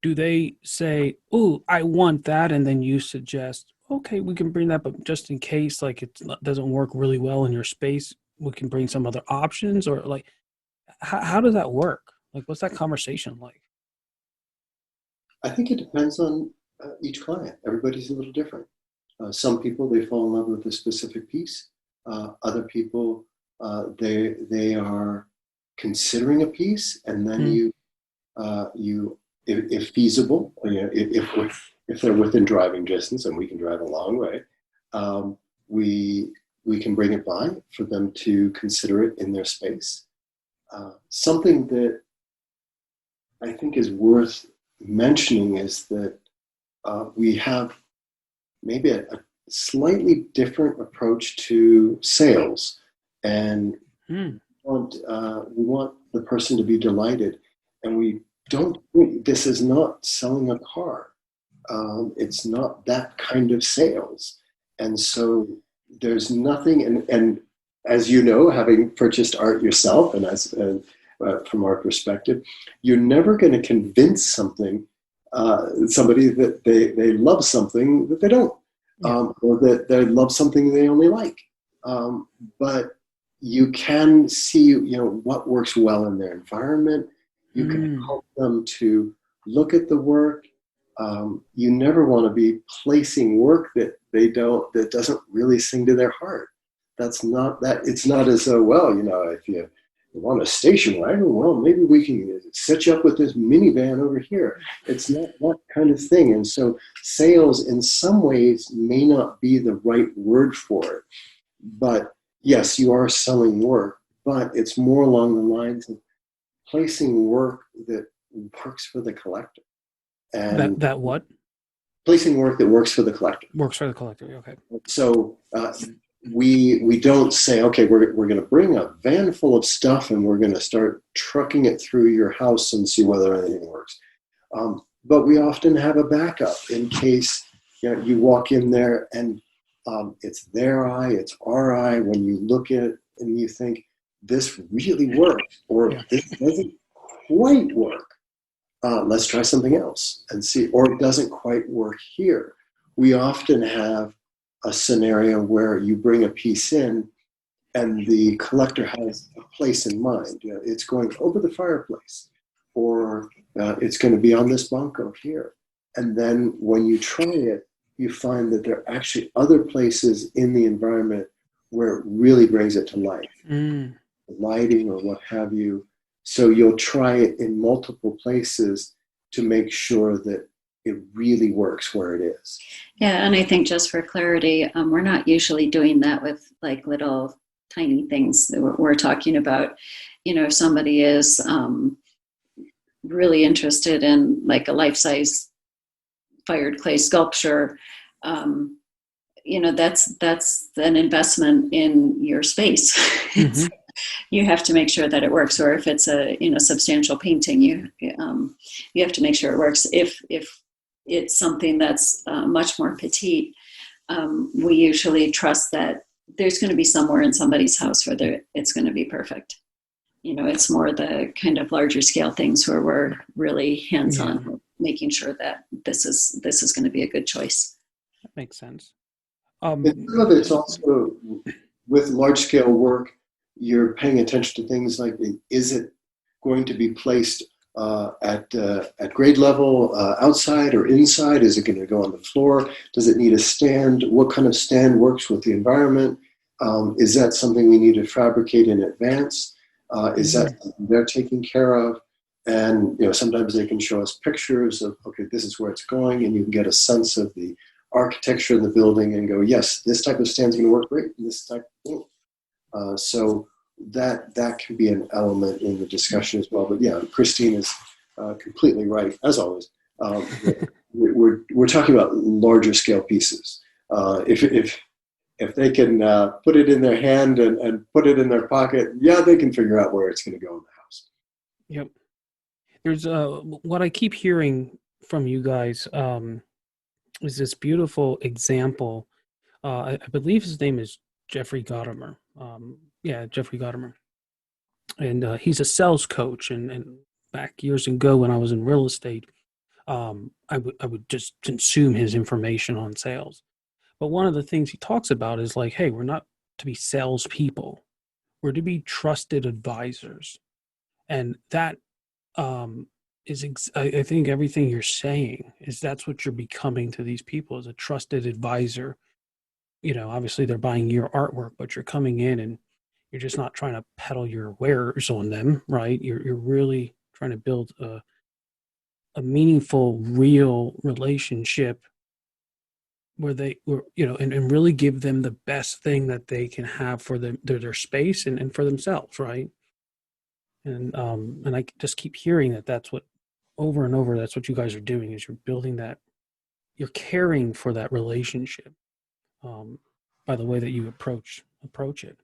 do they say, "Oh, I want that," and then you suggest, okay, we can bring that, but just in case, like doesn't work really well in your space, we can bring some other options, or like, how does that work? Like, what's that conversation like? I think it depends on each client. Everybody's a little different. Some people, they fall in love with a specific piece. Other people, they are considering a piece, and then Mm, you if feasible, if they're within driving distance, and we can drive a long way, um, we we can bring it by for them to consider it in their space. Something that I think is worth mentioning is that we have maybe a slightly different approach to sales, and mm, we want the person to be delighted, and we don't. This is not selling a car. It's not that kind of sales, and so there's nothing. And as you know, having purchased art yourself, and as from our perspective, you're never going to convince somebody that they love something that they don't, yeah. or that they love something they only like. But you can see, what works well in their environment. You can Mm, help them to look at the work. You never want to be placing work that doesn't really sing to their heart. That's not that. It's not as though, well, if you want a station wagon, well, maybe we can set you up with this minivan over here. It's not that kind of thing. And so sales in some ways may not be the right word for it. But yes, you are selling work, but it's more along the lines of placing work that works for the collector, that and that what placing work that works for the collector. works for the collector? Okay. So we don't say, okay, we're going to bring a van full of stuff and we're going to start trucking it through your house and see whether anything works. But we often have a backup in case you walk in there and it's their eye, it's our eye. When you look at it and you think this really works, or Yeah. this doesn't quite work, let's try something else and see, or it doesn't quite work here. We often have a scenario where you bring a piece in and the collector has a place in mind. It's going over the fireplace, or it's going to be on this bunk over here. And then when you try it, you find that there are actually other places in the environment where it really brings it to life, Mm, lighting or what have you. So you'll try it in multiple places to make sure that it really works where it is. Yeah, and I think just for clarity, we're not usually doing that with like little tiny things that we're talking about. If somebody is really interested in like a life-size fired clay sculpture, that's an investment in your space. hmm. You have to make sure that it works. Or if it's a substantial painting, you have to make sure it works. If it's something that's much more petite, we usually trust that there's going to be somewhere in somebody's house where it's going to be perfect. It's more the kind of larger scale things where we're really Yeah, hands-on, making sure that this is going to be a good choice. that makes sense. And some of it's also with large scale work, you're paying attention to things like, is it going to be placed at grade level, outside or inside? Is it going to go on the floor? Does it need a stand? What kind of stand works with the environment? Is that something we need to fabricate in advance? Is that mm, something they're taking care of? And sometimes they can show us pictures of, okay, this is where it's going, and you can get a sense of the architecture of the building and go, yes, this type of stand is going to work great, and this type won't. So that can be an element in the discussion as well. But yeah, Kristine is completely right, as always. We're talking about larger scale pieces. If they can put it in their hand and put it in their pocket, yeah, they can figure out where it's going to go in the house. yep. There's what I keep hearing from you guys is this beautiful example. I believe his name is Jeffrey Gottimer. Yeah, Jeffrey Gottimer, and he's a sales coach. And back years ago when I was in real estate, I would just consume his information on sales. But one of the things he talks about is like, hey, we're not to be salespeople. We're to be trusted advisors. And that I think everything you're saying is that's what you're becoming to these people as a trusted advisor. Obviously they're buying your artwork, but you're coming in and you're just not trying to peddle your wares on them, right? You're really trying to build a meaningful, real relationship where and really give them the best thing that they can have for their space and for themselves, right? And I just keep hearing that's what over and over, that's what you guys are doing, is you're building that, you're caring for that relationship, by the way that you approach it.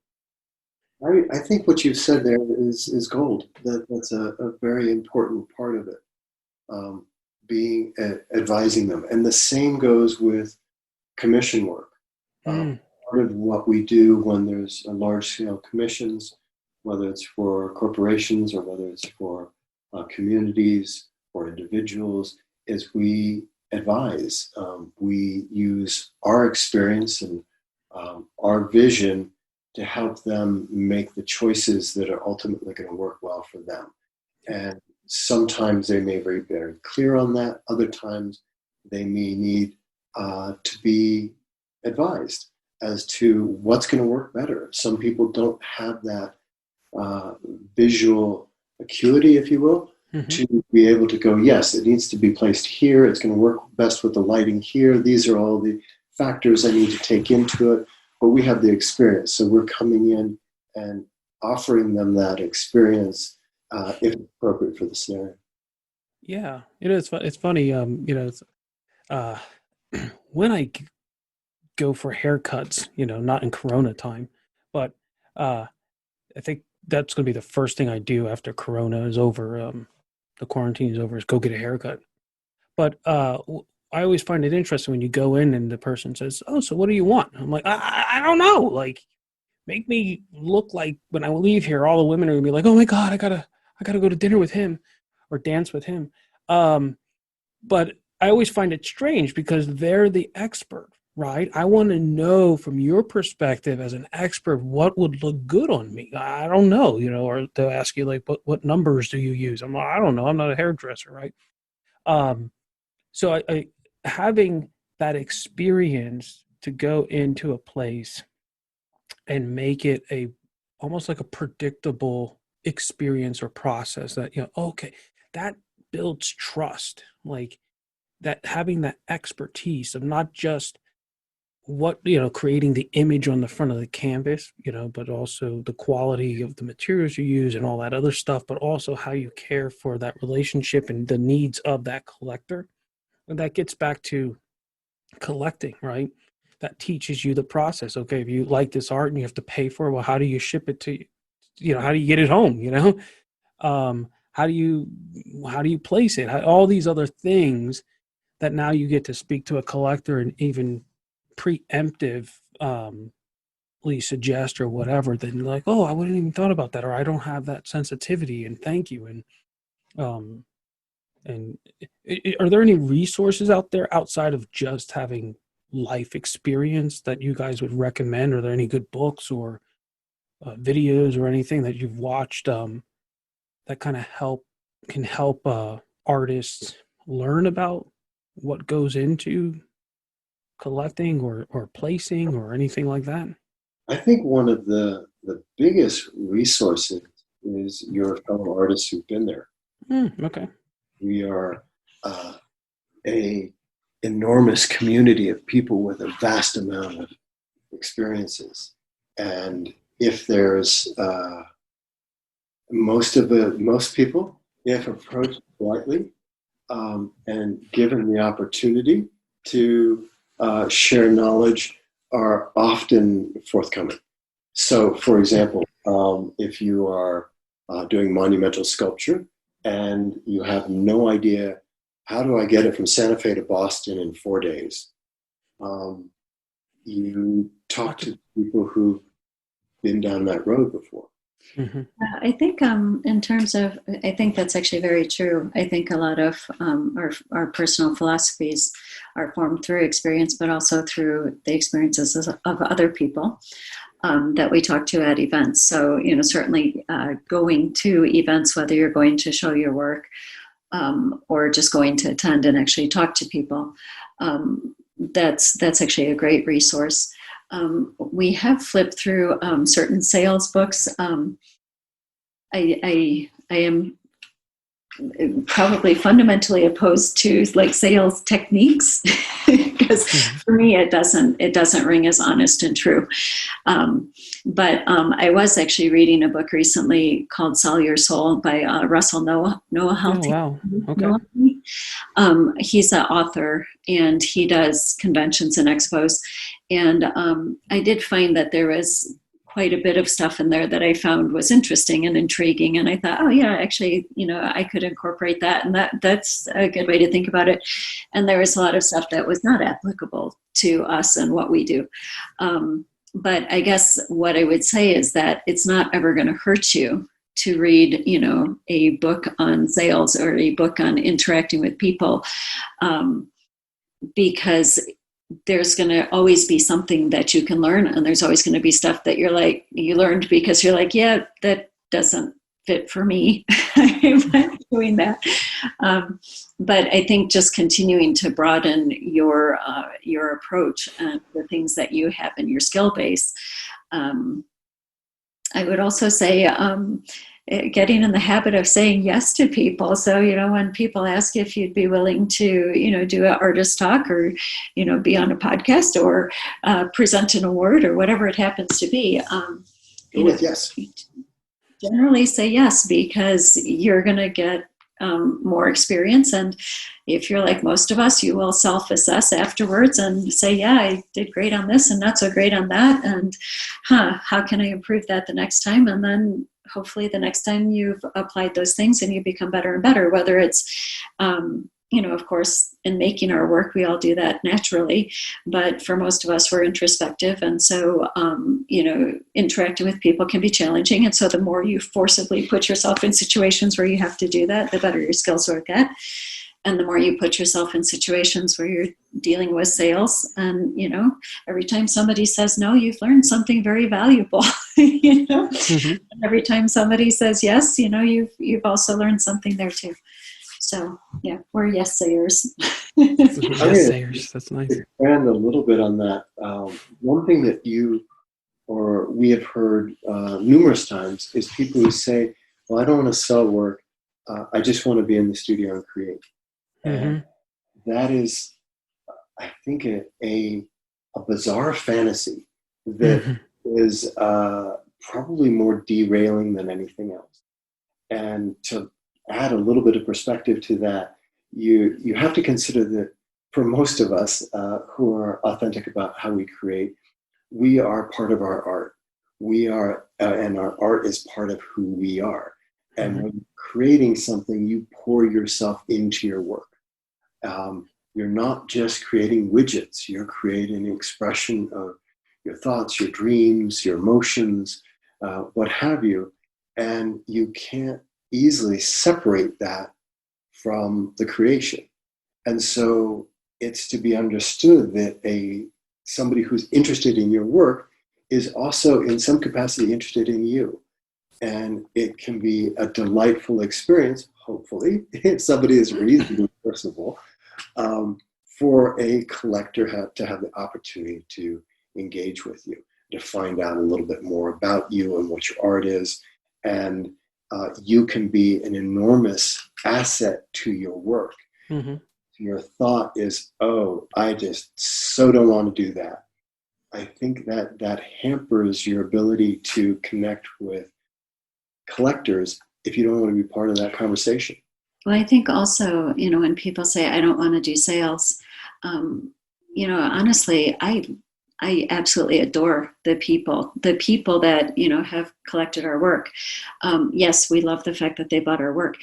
I think what you've said there is gold. That's a very important part of it, being advising them. And the same goes with commission work. Part of what we do when there's a large-scale commissions, whether it's for corporations or whether it's for communities or individuals, is we advise. We use our experience and our vision to help them make the choices that are ultimately going to work well for them. And sometimes they may be very clear on that. Other times they may need to be advised as to what's going to work better. Some people don't have that visual acuity, if you will, to be able to go, yes, it needs to be placed here. It's going to work best with the lighting here. These are all the factors I need to take into it. But we have the experience. So we're coming in and offering them that experience if appropriate for the scenario. Yeah, it's funny. When I go for haircuts, not in Corona time, but I think that's going to be the first thing I do after Corona is over. The quarantine is over, is go get a haircut. But I always find it interesting when you go in and the person says, "Oh, so what do you want?" I'm like, I don't know. Like, make me look like when I leave here, all the women are gonna be like, "Oh my God, I gotta go to dinner with him or dance with him." But I always find it strange because they're the expert, right? I want to know from your perspective as an expert what would look good on me. I don't know, or they'll ask you like, what numbers do you use? I'm like, I don't know. I'm not a hairdresser, right? So I having that experience to go into a place and make it almost like a predictable experience or process that, okay, that builds trust. Like, that having that expertise of not just creating the image on the front of the canvas, but also the quality of the materials you use and all that other stuff, but also how you care for that relationship and the needs of that collector. And that gets back to collecting, right? That teaches you the process. Okay, if you like this art and you have to pay for it, well, how do you ship it to you? How do you get it home? How do you place it? All these other things that now you get to speak to a collector and even preemptively suggest or whatever, then you're like, oh, I wouldn't even thought about that, or I don't have that sensitivity, and thank you. And are there any resources out there outside of just having life experience that you guys would recommend? Are there any good books or videos or anything that you've watched that kind of can help artists learn about what goes into collecting or placing or anything like that? I think one of the biggest resources is your fellow artists who've been there. Okay. We are a enormous community of people with a vast amount of experiences, and if there's most people, if approached politely and given the opportunity to share knowledge, are often forthcoming. So, for example, if you are doing monumental sculpture and you have no idea, how do I get it from Santa Fe to Boston in 4 days? You talk to people who've been down that road before. I think in terms of, I think that's actually very true. I think a lot of our personal philosophies are formed through experience, but also through the experiences of other people that we talk to at events. So, certainly going to events, whether you're going to show your work or just going to attend and actually talk to people, that's actually a great resource. We have flipped through certain sales books. I am probably fundamentally opposed to like sales techniques because for me it doesn't ring as honest and true. But I was actually reading a book recently called "Sell Your Soul" by Russell Noah Halty. Oh, wow. Okay. He's an author and he does conventions and expos. And I did find that there was quite a bit of stuff in there that I found was interesting and intriguing. And I thought, oh yeah, actually, I could incorporate that. And that's a good way to think about it. And there was a lot of stuff that was not applicable to us and what we do. But I guess what I would say is that it's not ever going to hurt you to read, a book on sales or a book on interacting with people, because there's going to always be something that you can learn. And there's always going to be stuff that you learned because you're like, yeah, that doesn't fit for me. I'm not doing that. But I think just continuing to broaden your approach and the things that you have in your skill base. I would also say, getting in the habit of saying yes to people. So, when people ask if you'd be willing to, do an artist talk or, be on a podcast or present an award or whatever it happens to be. Yes. Generally say yes, because you're going to get more experience. And if you're like most of us, you will self-assess afterwards and say, yeah, I did great on this and not so great on that. And how can I improve that the next time? And then hopefully the next time you've applied those things and you become better and better, whether it's, of course, in making our work, we all do that naturally. But for most of us, we're introspective. And so, interacting with people can be challenging. And so the more you forcibly put yourself in situations where you have to do that, the better your skills will get. And the more you put yourself in situations where you're dealing with sales and, every time somebody says no, you've learned something very valuable, Every time somebody says yes, you've also learned something there too. So yeah, we're yes sayers. Yes sayers. That's nice. Expand a little bit on that. One thing that you or we have heard numerous times is people who say, well, I don't want to sell work. I just want to be in the studio and create. And that is, I think, a bizarre fantasy that is probably more derailing than anything else. And to add a little bit of perspective to that, you have to consider that for most of us who are authentic about how we create, we are part of our art. We are, and our art is part of who we are. And when creating something, you pour yourself into your work. You're not just creating widgets. You're creating an expression of your thoughts, your dreams, your emotions, what have you. And you can't easily separate that from the creation. And so it's to be understood that somebody who's interested in your work is also in some capacity interested in you. And it can be a delightful experience, hopefully, if somebody is reasonably personable, for a collector to have the opportunity to engage with you, to find out a little bit more about you and what your art is. And you can be an enormous asset to your work. Your thought is, oh, I just so don't want to do that. I think that hampers your ability to connect with collectors if you don't want to be part of that conversation. Well, I think also, when people say, I don't want to do sales, honestly, I absolutely adore the people that, have collected our work. Yes, we love the fact that they bought our work,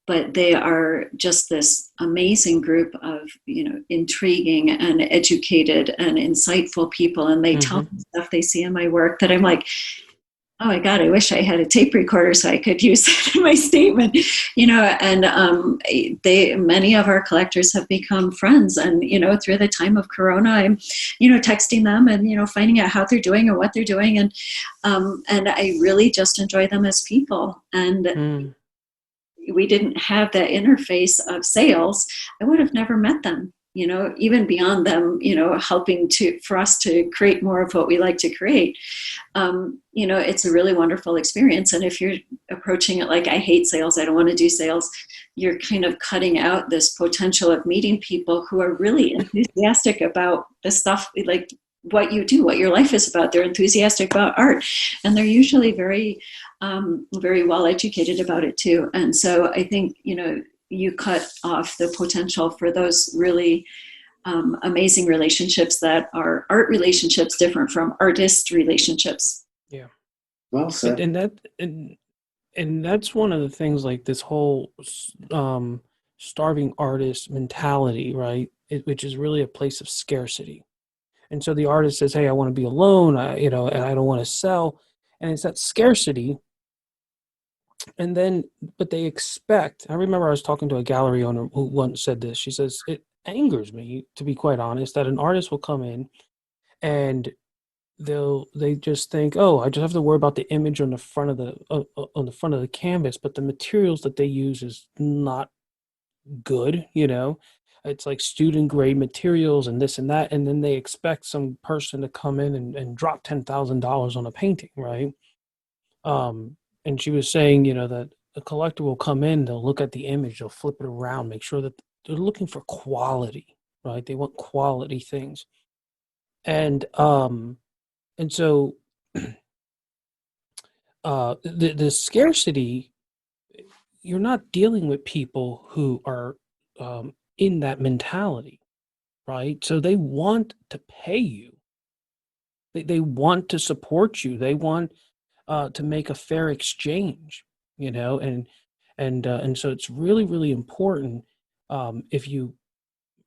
but they are just this amazing group of, intriguing and educated and insightful people. And they tell me stuff they see in my work that I'm like, oh my God, I wish I had a tape recorder so I could use it in my statement, and many of our collectors have become friends. And, through the time of Corona, I'm, texting them and, finding out how they're doing and what they're doing. And I really just enjoy them as people. And we didn't have that interface of sales, I would have never met them. Even beyond them, helping for us to create more of what we like to create. It's a really wonderful experience. And if you're approaching it like, I hate sales, I don't want to do sales, you're kind of cutting out this potential of meeting people who are really enthusiastic about the stuff, like what you do, what your life is about. They're enthusiastic about art, and they're usually very, very well educated about it too. And so I think, you cut off the potential for those really amazing relationships that are art relationships, different from artist relationships. Yeah. Well said. And that's one of the things, like this whole starving artist mentality, right? Which is really a place of scarcity. And so the artist says, "Hey, I want to be alone, and I don't want to sell." And it's that scarcity. And then, but they expect, I remember I was talking to a gallery owner who once said this. She says, it angers me, to be quite honest, that an artist will come in and they just think, oh, I just have to worry about the image on the front of the canvas, but the materials that they use is not good. It's like student grade materials and this and that, and then they expect some person to come in and drop $10,000 on a painting, right? And she was saying, that a collector will come in, they'll look at the image, they'll flip it around, make sure that they're looking for quality, right? They want quality things. And so the scarcity, you're not dealing with people who are in that mentality, right? So they want to pay you. They want to support you. They want to make a fair exchange, and so it's really, really important, if you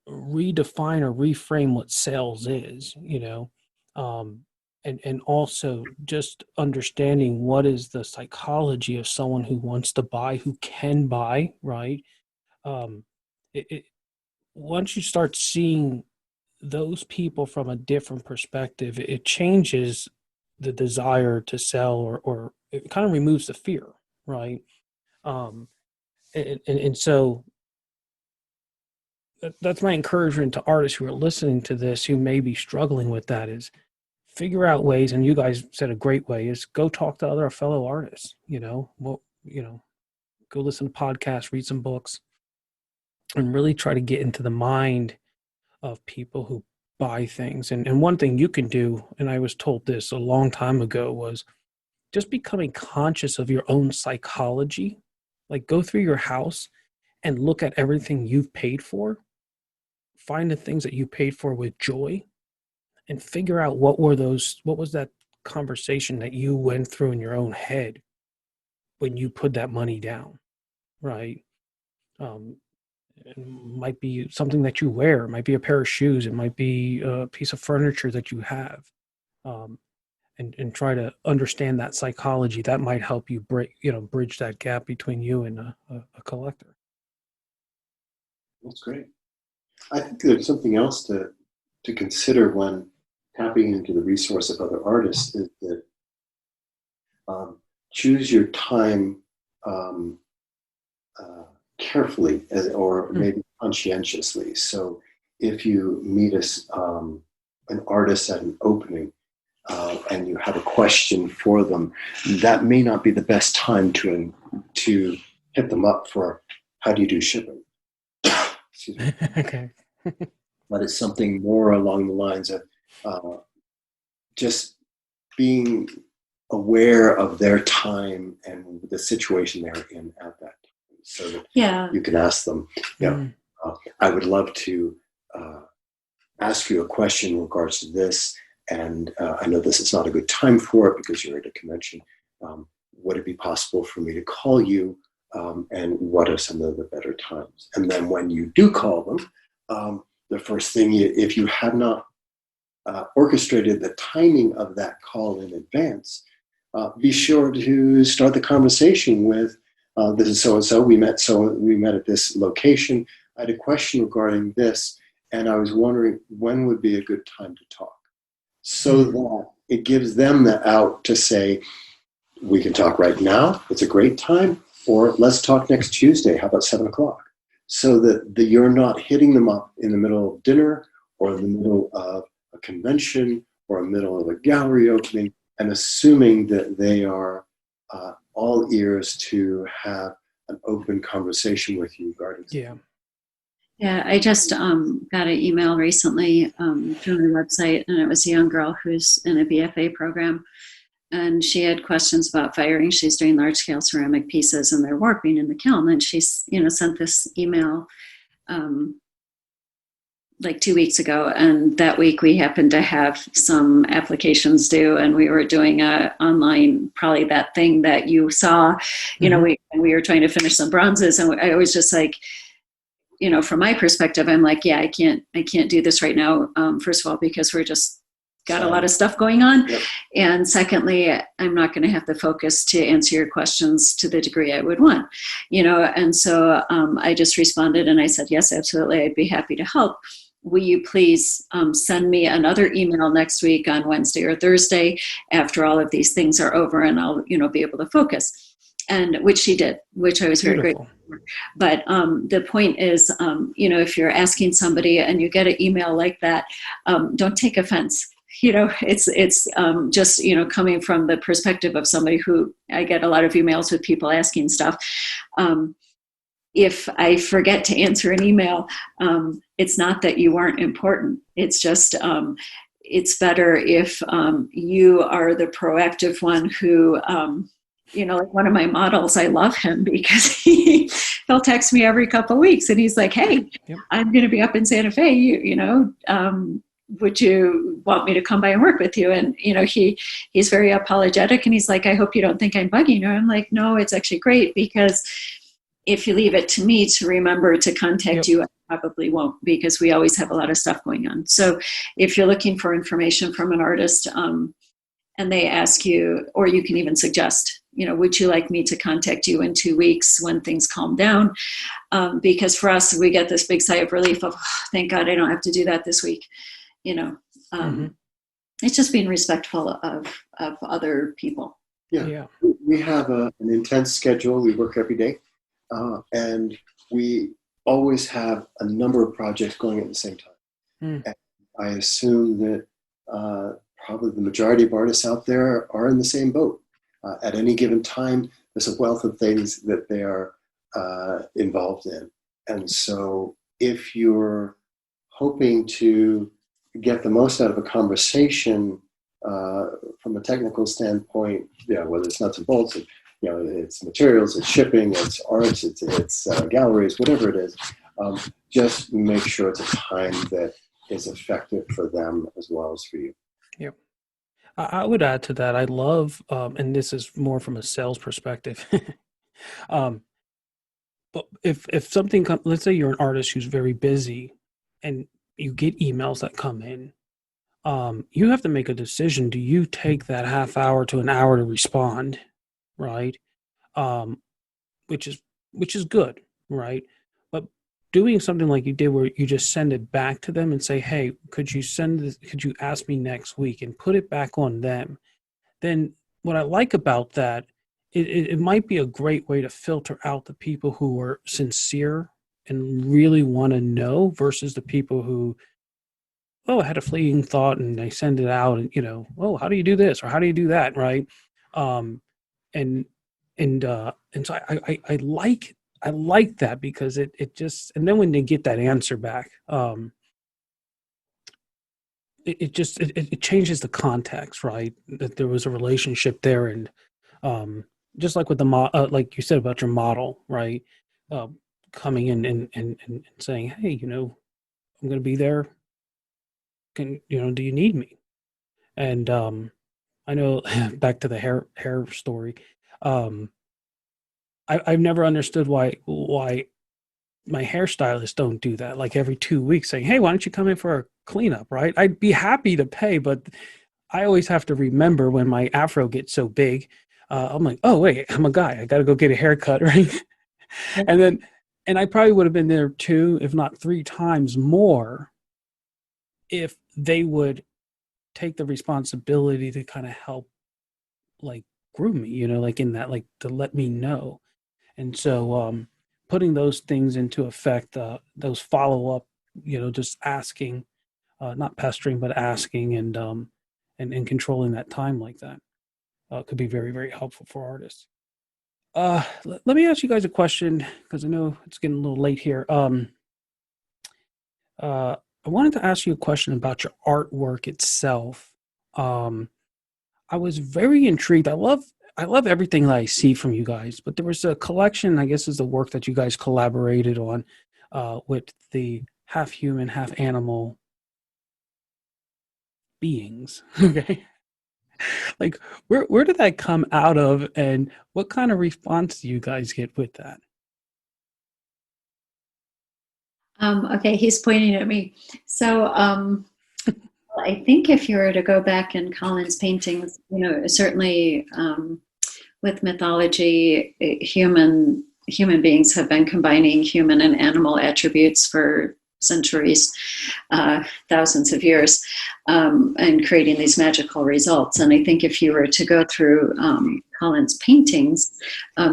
redefine or reframe what sales is, and also just understanding what is the psychology of someone who wants to buy, who can buy, right? Um, it Once you start seeing those people from a different perspective, it changes the desire to sell, or it kind of removes the fear, right? Um, and so that's my encouragement to artists who are listening to this, who may be struggling with that, is figure out ways. And you guys said a great way is go talk to other fellow artists, go listen to podcasts, read some books, and really try to get into the mind of people who buy things. And one thing you can do, and I was told this a long time ago, was just becoming conscious of your own psychology. Like, go through your house and look at everything you've paid for. Find the things that you paid for with joy, and figure out what was that conversation that you went through in your own head when you put that money down, right? It might be something that you wear. It might be a pair of shoes. It might be a piece of furniture that you have. And try to understand that psychology. That might help you bridge that gap between you and a collector. That's great. I think there's something else to consider when tapping into the resource of other artists, is that choose your time carefully, or maybe conscientiously. So if you meet an artist at an opening, and you have a question for them, that may not be the best time to hit them up for, how do you do shipping? Excuse me. Okay. But it's something more along the lines of just being aware of their time and the situation they're in at that time, so that you can ask them, I would love to ask you a question in regards to this, and I know this is not a good time for it because you're at a convention. Would it be possible for me to call you? And what are some of the better times? And then when you do call them, the first thing, if you have not orchestrated the timing of that call in advance, be sure to start the conversation with, this is so-and-so, we met at this location. I had a question regarding this, and I was wondering when would be a good time to talk, so that it gives them the out to say, we can talk right now, it's a great time, or let's talk next Tuesday, how about 7:00? So that you're not hitting them up in the middle of dinner or in the middle of a convention or in the middle of a gallery opening, and assuming that they are all ears to have an open conversation with you regarding something. Yeah. Yeah, I just got an email recently through my website, and it was a young girl who's in a BFA program, and she had questions about firing. She's doing large-scale ceramic pieces, and they're warping in the kiln, and she's sent this email like 2 weeks ago, and that week we happened to have some applications due, and we were doing a online, probably that thing that you saw, we were trying to finish some bronzes, and I was just like, from my perspective, I'm like, yeah, I can't do this right now. First of all, because we're just got a lot of stuff going on. Yep. And secondly, I'm not going to have the focus to answer your questions to the degree I would want, and so I just responded and I said, yes, absolutely. I'd be happy to help. Will you please send me another email next week on Wednesday or Thursday after all of these things are over, and I'll, be able to focus. And which she did, which I was very grateful for. But the point is, if you're asking somebody and you get an email like that, don't take offense. It's just, coming from the perspective of somebody who, I get a lot of emails with people asking stuff. If I forget to answer an email, it's not that you aren't important. It's just, it's better if you are the proactive one who, like one of my models, I love him because he'll text me every couple of weeks and he's like, hey, Yep. I'm going to be up in Santa Fe, would you want me to come by and work with you? And, he's very apologetic and he's like, I hope you don't think I'm bugging you. I'm like, no, it's actually great, because if you leave it to me to remember to contact you, I probably won't, because we always have a lot of stuff going on. So if you're looking for information from an artist, and they ask you, or you can even suggest, would you like me to contact you in 2 weeks when things calm down? Because for us, we get this big sigh of relief of, oh, thank God I don't have to do that this week. It's just being respectful of other people. Yeah. We have an intense schedule. We work every day. And we always have a number of projects going at the same time. And I assume that probably the majority of artists out there are in the same boat. At any given time, there's a wealth of things that they are involved in. And so if you're hoping to get the most out of a conversation from a technical standpoint, whether it's nuts and bolts, it's materials, it's shipping, it's arts, it's galleries, whatever it is, just make sure it's a time that is effective for them as well as for you. Yep. I would add to that. I love, and this is more from a sales perspective. But if something comes, let's say you're an artist who's very busy, and you get emails that come in, you have to make a decision. Do you take that half hour to an hour to respond, right? Which is good, right? But doing something like you did, where you just send it back to them and say, hey, could you ask me next week, and put it back on them? Then what I like about that, it might be a great way to filter out the people who are sincere and really want to know, versus the people who, I had a fleeting thought and they send it out and, how do you do this? Or how do you do that? Right. And so I like that, because it just, and then when they get that answer back, it changes the context, right? That there was a relationship there. And just like with the like you said about your model, right? Coming in and saying, hey, I'm going to be there. Do you need me? And I know back to the hair story. I've never understood why my hairstylists don't do that. Like every 2 weeks saying, hey, why don't you come in for a cleanup, right? I'd be happy to pay, but I always have to remember when my afro gets so big. I'm like, oh wait, I'm a guy. I got to go get a haircut, right? And I probably would have been there 2, if not 3 times more, if they would take the responsibility to kind of help, like, groom me, like in that, like, to let me know. And so, putting those things into effect, those follow up, just asking, not pestering, but asking, and controlling that time like that, could be very, very helpful for artists. Let me ask you guys a question, because I know it's getting a little late here. I wanted to ask you a question about your artwork itself. I was very intrigued. I love everything that I see from you guys, but there was a collection, I guess is the work that you guys collaborated on, with the half human, half animal beings. Okay. Like, where did that come out of, and what kind of response do you guys get with that? Okay, he's pointing at me. So I think if you were to go back in Colin's paintings, certainly with mythology, human beings have been combining human and animal attributes for centuries, thousands of years, and creating these magical results. And I think if you were to go through Colin's paintings,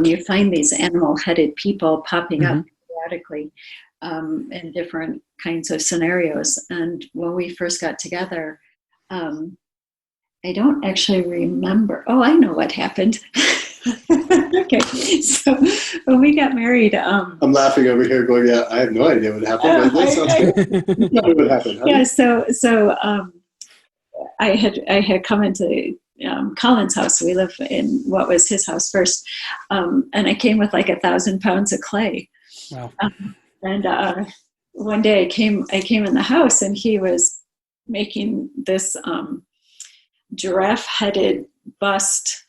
you find these animal-headed people popping up periodically in different kinds of scenarios. And when we first got together, I don't actually remember. Oh, I know what happened. Okay, so when we got married, I'm laughing over here, going, "Yeah, I have no idea what happened." But that sounds good. Tell me what happened. Huh? Yeah, so I had come into Colin's house. We lived in what was his house first, and I came with like 1,000 pounds of clay. Wow. And one day I came in the house, and he was making this giraffe-headed bust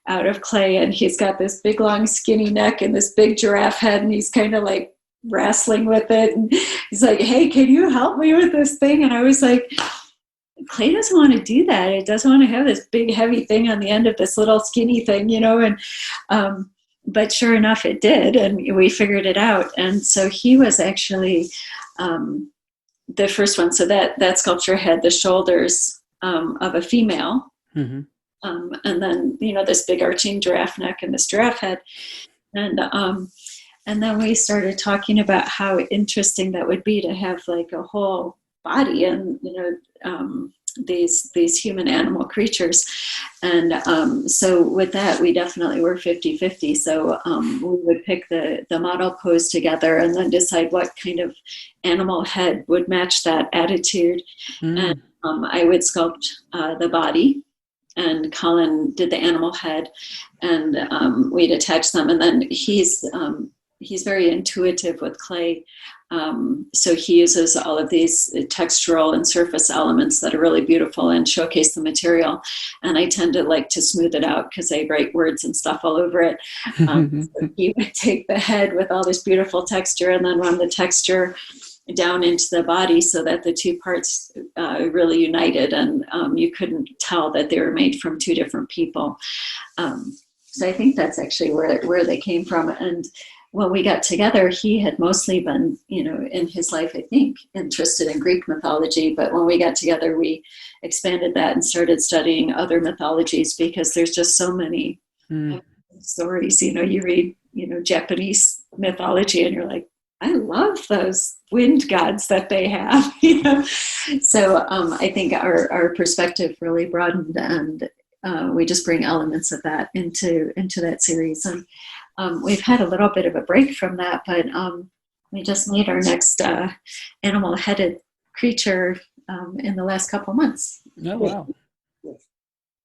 out of clay, and he's got this big long skinny neck and this big giraffe head, and he's kind of like wrestling with it, and he's like, "Hey, can you help me with this thing?" And I was like, clay doesn't want to do that. It doesn't want to have this big heavy thing on the end of this little skinny thing, and but sure enough it did, and we figured it out. And so he was actually the first one. So that sculpture had the shoulders of a female. Mm-hmm. And then, this big arching giraffe neck and this giraffe head. And then we started talking about how interesting that would be to have like a whole body and, these human animal creatures. And so with that, we definitely were 50-50. So we would pick the model pose together and then decide what kind of animal head would match that attitude. And I would sculpt the body, and Colin did the animal head, and we'd attach them. And then he's very intuitive with clay. So he uses all of these textural and surface elements that are really beautiful and showcase the material. And I tend to like to smooth it out because I write words and stuff all over it. So he would take the head with all this beautiful texture and then run the texture down into the body so that the two parts really united, and you couldn't tell that they were made from two different people. So I think that's actually where they came from. And when we got together, he had mostly been, in his life, I think, interested in Greek mythology. But when we got together, we expanded that and started studying other mythologies, because there's just so many stories. You read, Japanese mythology, and you're like, I love those wind gods that they have. So I think our perspective really broadened, and we just bring elements of that into that series. And we've had a little bit of a break from that, but we just made our next animal-headed creature in the last couple months. Oh, wow.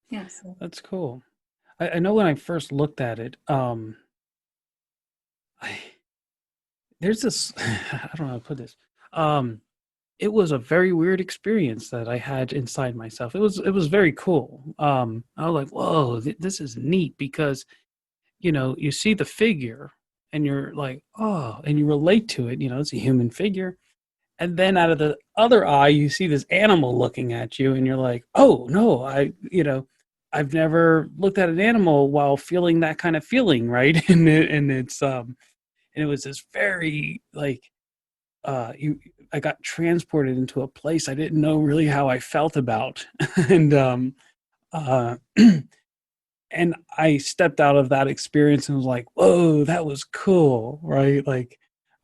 Yeah, so. That's cool. I know when I first looked at it, there's this, I don't know how to put this. It was a very weird experience that I had inside myself. It was very cool. I was like, whoa, this is neat, because, you see the figure and you're like, oh, and you relate to it, it's a human figure. And then out of the other eye, you see this animal looking at you, and you're like, oh no, I've never looked at an animal while feeling that kind of feeling, right? And it was this very like I got transported into a place I didn't know really how I felt about, and uh, and I stepped out of that experience and was like, whoa, that was cool, right? Like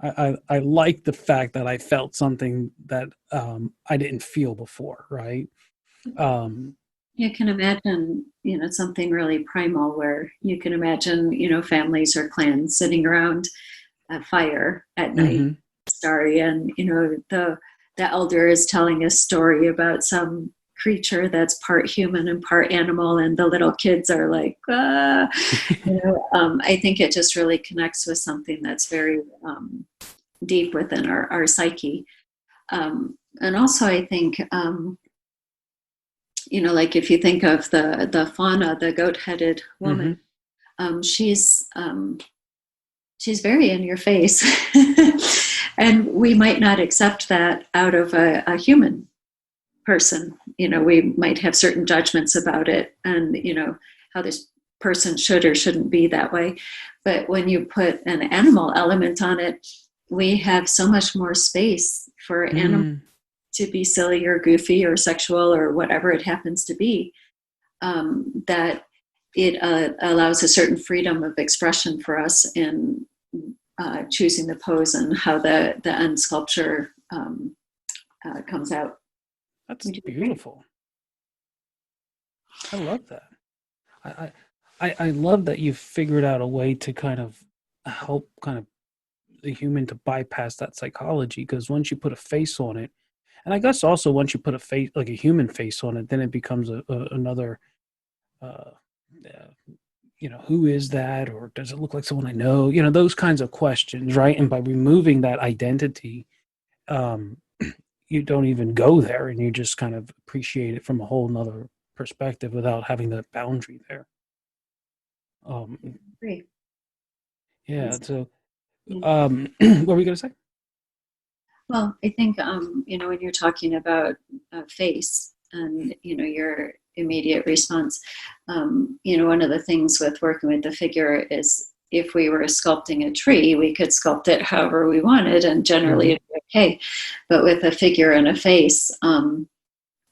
I like the fact that I felt something that I didn't feel before, right? Um, You can imagine, something really primal where you can imagine, families or clans sitting around a fire at night, mhm. starry, and the elder is telling a story about some creature that's part human and part animal, and the little kids are like, ah. I think it just really connects with something that's very deep within our psyche. And also, I think, like if you think of the fauna, the goat-headed woman, Mhm. she's very in your face, and we might not accept that out of a human person. We might have certain judgments about it, and how this person should or shouldn't be that way. But when you put an animal element on it, we have so much more space for animals Mm. to be silly or goofy or sexual or whatever it happens to be, that it allows a certain freedom of expression for us in choosing the pose and how the end sculpture comes out. That's Would you agree? beautiful. I love that. I, I love that you've figured out a way to kind of help kind of the human to bypass that psychology, because once you put a face on it, and I guess also once you put a face like a human face on it, then it becomes another uh, uh, who is that, or does it look like someone I know, those kinds of questions, right? And by removing that identity, um, you don't even go there, and you just kind of appreciate it from a whole nother perspective without having that boundary there. um, Agree. yeah, so Yeah. what were we going to say? Well, I think when you're talking about face and your immediate response, one of the things with working with the figure is if we were sculpting a tree, we could sculpt it however we wanted, and generally Hmm. it'd be okay. But with a figure and a face,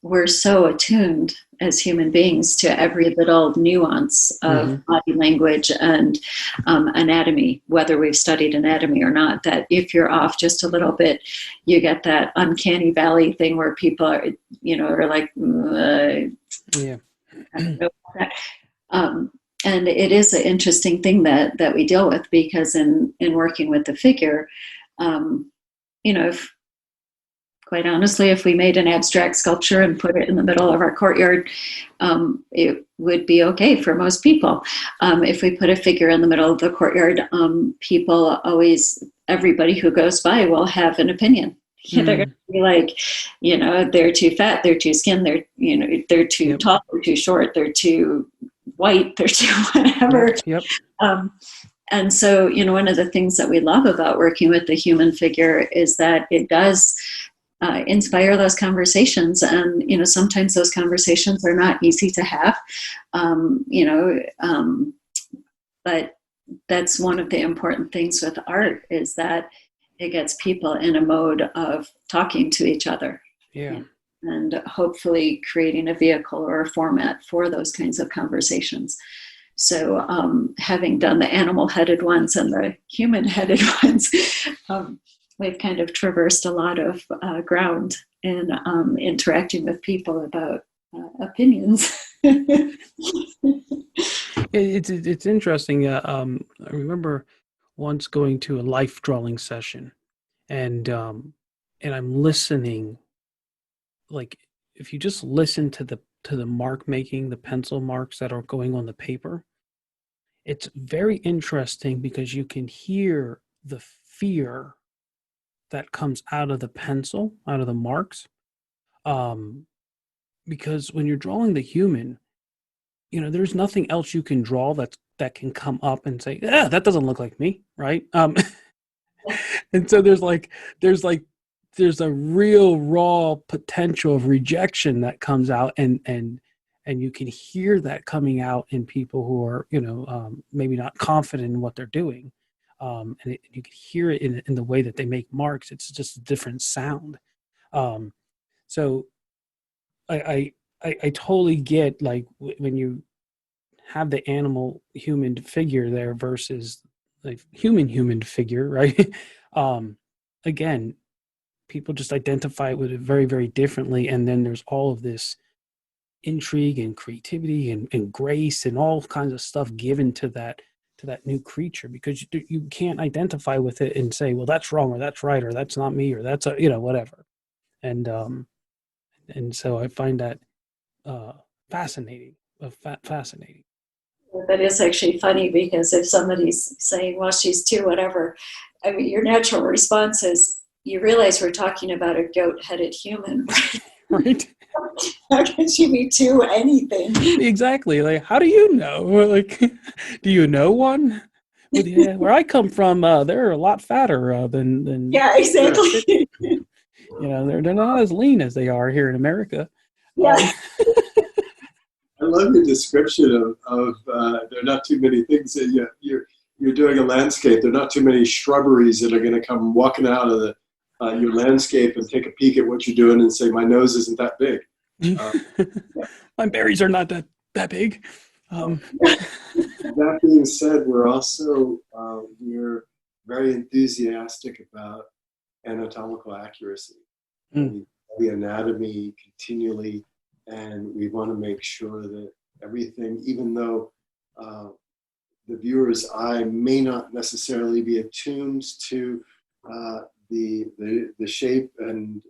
we're so attuned as human beings to every little nuance of Hmm. body language and anatomy, whether we've studied anatomy or not, that if you're off just a little bit, you get that uncanny valley thing where people are like, Yeah. I don't know about that. Um, and it is an interesting thing that we deal with, because in working with the figure, if quite honestly, if we made an abstract sculpture and put it in the middle of our courtyard, it would be okay for most people. If we put a figure in the middle of the courtyard, everybody who goes by will have an opinion. They're going Mm. to be like, they're too fat, they're too skinny, they're too Yep. tall, they're too short, they're too white, they're too whatever. Yep. Yep. Um, and so, one of the things that we love about working with the human figure is that it does inspire those conversations. And, sometimes those conversations are not easy to have, um, you know, um, but that's one of the important things with art, is that it gets people in a mode of talking to each other, Yeah. and hopefully creating a vehicle or a format for those kinds of conversations. So, having done the animal-headed ones and the human-headed ones, we've kind of traversed a lot of ground in interacting with people about opinions. It's interesting. I remember once going to a life drawing session, and I'm listening. Like, if you just listen to the mark making, the pencil marks that are going on the paper, it's very interesting because you can hear the fear that comes out of the pencil, out of the marks. Um, because when you're drawing the human, there's nothing else you can draw that can come up and say, yeah, that doesn't look like me, right? And so there's like there's a real raw potential of rejection that comes out, and you can hear that coming out in people who are, maybe not confident in what they're doing. You can hear it in the way that they make marks. It's just a different sound. So I totally get, like, when you have the animal human figure there versus like human figure, right? Again, people just identify with it very, very differently. And then there's all of this intrigue and creativity and grace and all kinds of stuff given to that new creature, because you can't identify with it and say, well, that's wrong, or that's right, or that's not me, or that's whatever. And so I find that fascinating. Fascinating. That is actually funny, because if somebody's saying, well, she's two, whatever, I mean, your natural response is, you realize we're talking about a goat-headed human, right? How can she be two anything? Exactly. Like, how do you know? Like, do you know one? Well, yeah, where I come from, they're a lot fatter than. Yeah, exactly. They're not as lean as they are here in America. Yeah. I love your description of there are not too many things that you're doing a landscape. There are not too many shrubberies that are going to come walking out of your landscape and take a peek at what you're doing and say, my nose isn't that big. My berries are not that big. That being said, we're very enthusiastic about anatomical accuracy. We study anatomy continually, and we want to make sure that everything, even though the viewer's eye may not necessarily be attuned to the shape and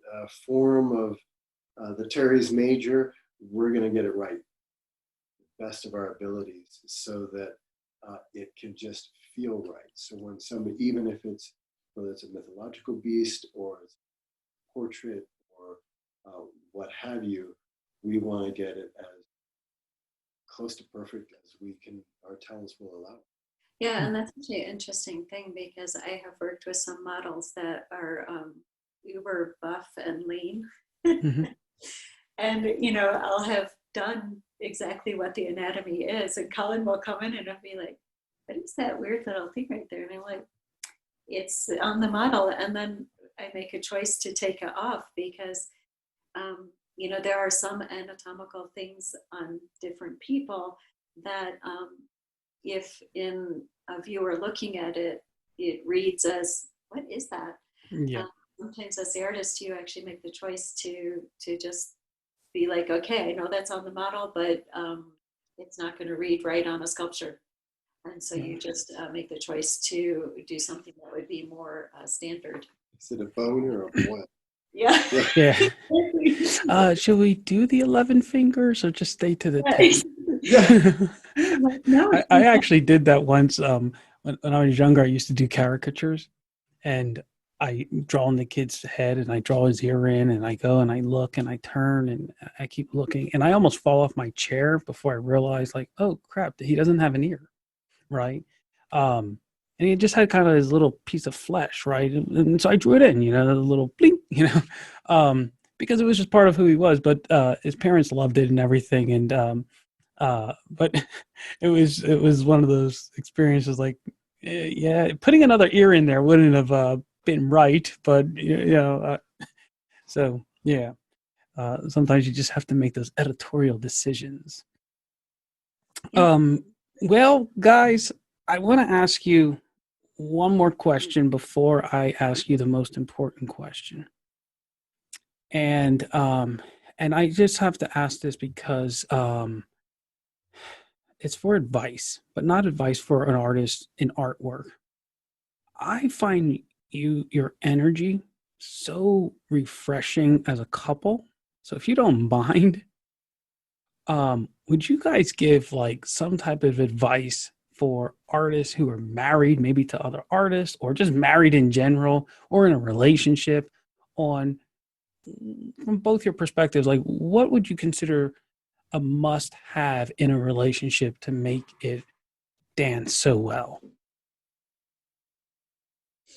form of the teres major, we're going to get it right, the best of our abilities, so that it can just feel right. So when somebody, even if it's, whether it's a mythological beast or it's a portrait or what have you, we want to get it as close to perfect as our talents will allow. Yeah, and that's actually an interesting thing, because I have worked with some models that are uber buff and lean. Mm-hmm. And, I'll have done exactly what the anatomy is. And Colin will come in and I'll be like, what is that weird little thing right there? And I'm like, it's on the model. And then I make a choice to take it off, because, there are some anatomical things on different people that if in a viewer looking at it, it reads as, what is that? Yeah. Sometimes as the artist, you actually make the choice to just be like, okay, I know that's on the model, but it's not going to read right on a sculpture. And so you just make the choice to do something that would be more standard. Is it a bone or a what? Yeah. Yeah. Should we do the 11 fingers or just stay to the 10? Yeah. No. I actually did that once. When I was younger, I used to do caricatures, and I draw in the kid's head, and I draw his ear in, and I go and I look and I turn and I keep looking, and I almost fall off my chair before I realized, like, oh crap, he doesn't have an ear, right? And he just had kind of his little piece of flesh, right? And so I drew it in, a little blink, because it was just part of who he was. But his parents loved it and everything, and but it was one of those experiences, like, yeah, putting another ear in there wouldn't have been right, but so yeah, sometimes you just have to make those editorial decisions. Well, guys, I want to ask you one more question before I ask you the most important question. And I just have to ask this because it's for advice, but not advice for an artist in artwork. I find your energy so refreshing as a couple. So if you don't mind, would you guys give like some type of advice for artists who are married, maybe to other artists, or just married in general, or in a relationship, on, from both your perspectives, like, what would you consider a must-have in a relationship to make it dance so well?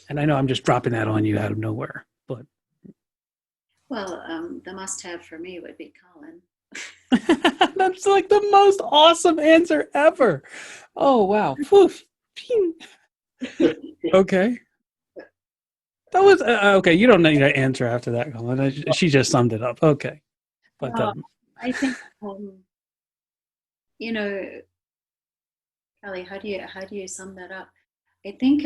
And I know I'm just dropping that on you out of nowhere, but Well, the must-have for me would be Colin. That's like the most awesome answer ever. Oh, wow. Whew. Ping. Okay. That was okay. You don't need to answer after that, Colin. She just summed it up. Okay. But Well, I think, you know, Kelly, how do you sum that up? I think